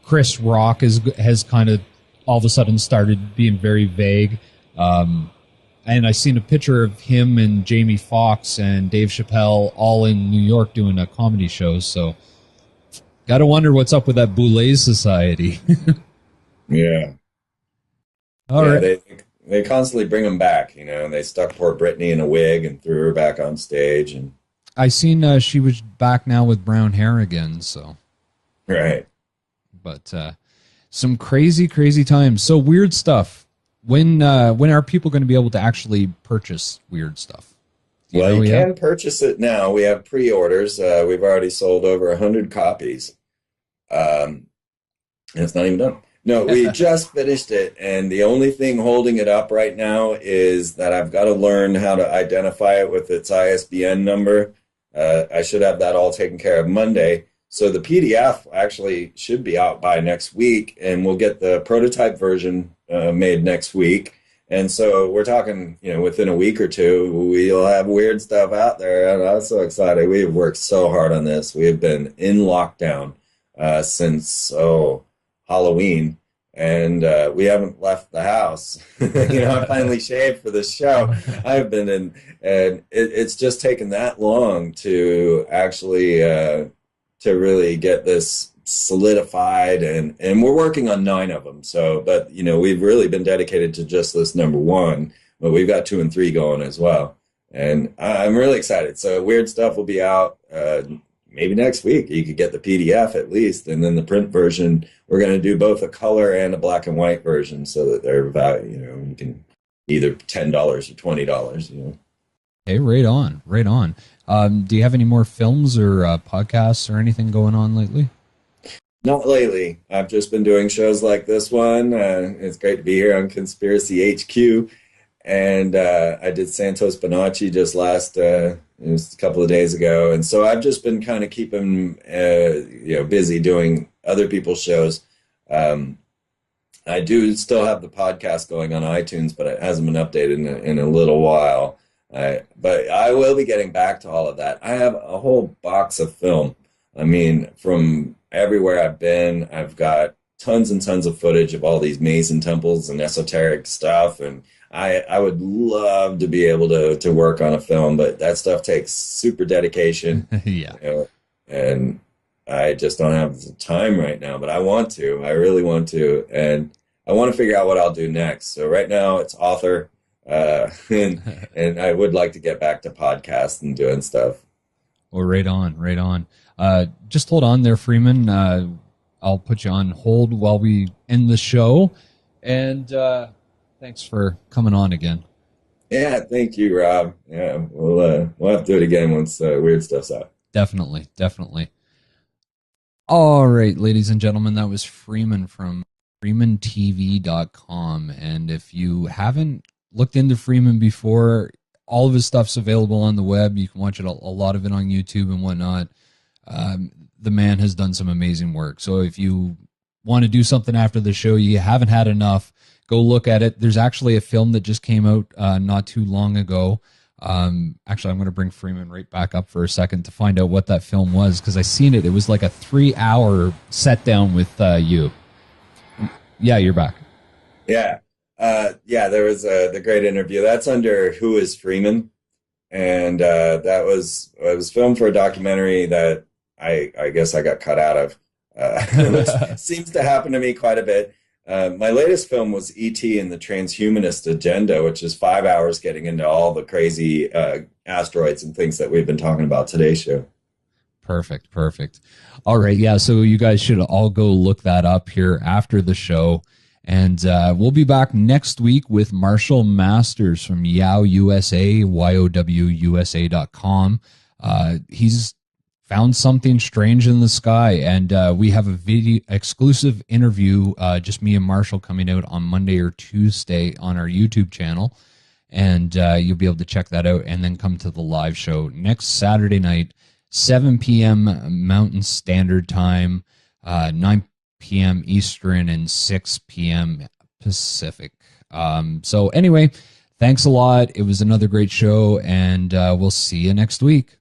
Chris Rock has kind of all of a sudden started being very vague. And I seen a picture of him and Jamie Foxx and Dave Chappelle all in New York doing a comedy show. So, gotta wonder what's up with that Boulez Society. Yeah. All right. They constantly bring them back. They stuck poor Brittany in a wig and threw her back on stage. And I seen she was back now with brown hair again. So, right. But some crazy, crazy times. So weird stuff. When are people going to be able to actually purchase weird stuff? You can purchase it now. We have pre-orders. We've already sold over 100 copies. And it's not even done. No, we just finished it, and the only thing holding it up right now is that I've got to learn how to identify it with its ISBN number. I should have that all taken care of Monday. So the PDF actually should be out by next week, and we'll get the prototype version made next week. And so we're talking, within a week or two, we'll have weird stuff out there. And I'm so excited. We have worked so hard on this. We have been in lockdown since Halloween, and we haven't left the house. I finally shaved for this show. I've been in, and it's just taken that long to actually to really get this solidified, and we're working on 9 of them. So, but we've really been dedicated to just this number 1, but we've got 2 and 3 going as well, and I'm really excited. So weird stuff will be out maybe next week. You could get the PDF at least, and then the print version, we're going to do both a color and a black and white version, so that they're about, you can either $10 or $20. Hey, right on, right on. Do you have any more films or podcasts or anything going on lately? Not lately. I've just been doing shows like this one. It's great to be here on Conspiracy HQ. And I did Santos Bonacci just it was a couple of days ago. And so I've just been kind of keeping, busy doing other people's shows. I do still have the podcast going on iTunes, but it hasn't been updated in a little while. But I will be getting back to all of that. I have a whole box of film. I mean, from everywhere I've been, I've got tons and tons of footage of all these Mason temples and esoteric stuff. And I would love to be able to work on a film, but that stuff takes super dedication, Yeah. you know, and I just don't have the time right now, but I want to. I really want to, and I want to figure out what I'll do next. So right now it's author, and I would like to get back to podcast and doing stuff. Well, right on, right on. Just hold on there, Freeman. I'll put you on hold while we end the show. And thanks for coming on again. Yeah, thank you, Rob. Yeah, we'll have to do it again once weird stuff's out. Definitely, definitely. All right, ladies and gentlemen, that was Freeman from freemantv.com. And if you haven't looked into Freeman before, all of his stuff's available on the web. You can watch it a lot of it on YouTube and whatnot. The man has done some amazing work. So if you want to do something after the show, you haven't had enough, go look at it. There's actually a film that just came out not too long ago. Actually, I'm going to bring Freeman right back up for a second to find out what that film was, because I seen it. It was like a 3-hour set down with you. Yeah, you're back. Yeah. There was the great interview. That's under Who is Freeman? And it was filmed for a documentary that I guess I got cut out of. Which seems to happen to me quite a bit. My latest film was E.T. and the Transhumanist Agenda, which is 5 hours getting into all the crazy asteroids and things that we've been talking about today's show. Perfect, perfect. All right, yeah, so you guys should all go look that up here after the show. And we'll be back next week with Marshall Masters from Yow USA, YOWUSA.com. He's found something strange in the sky, and we have a video exclusive interview, just me and Marshall, coming out on Monday or Tuesday on our YouTube channel. And you'll be able to check that out and then come to the live show next Saturday night, 7 p.m. Mountain Standard Time, 9 p.m. Eastern, and 6 p.m. Pacific. So anyway, thanks a lot. It was another great show, and we'll see you next week.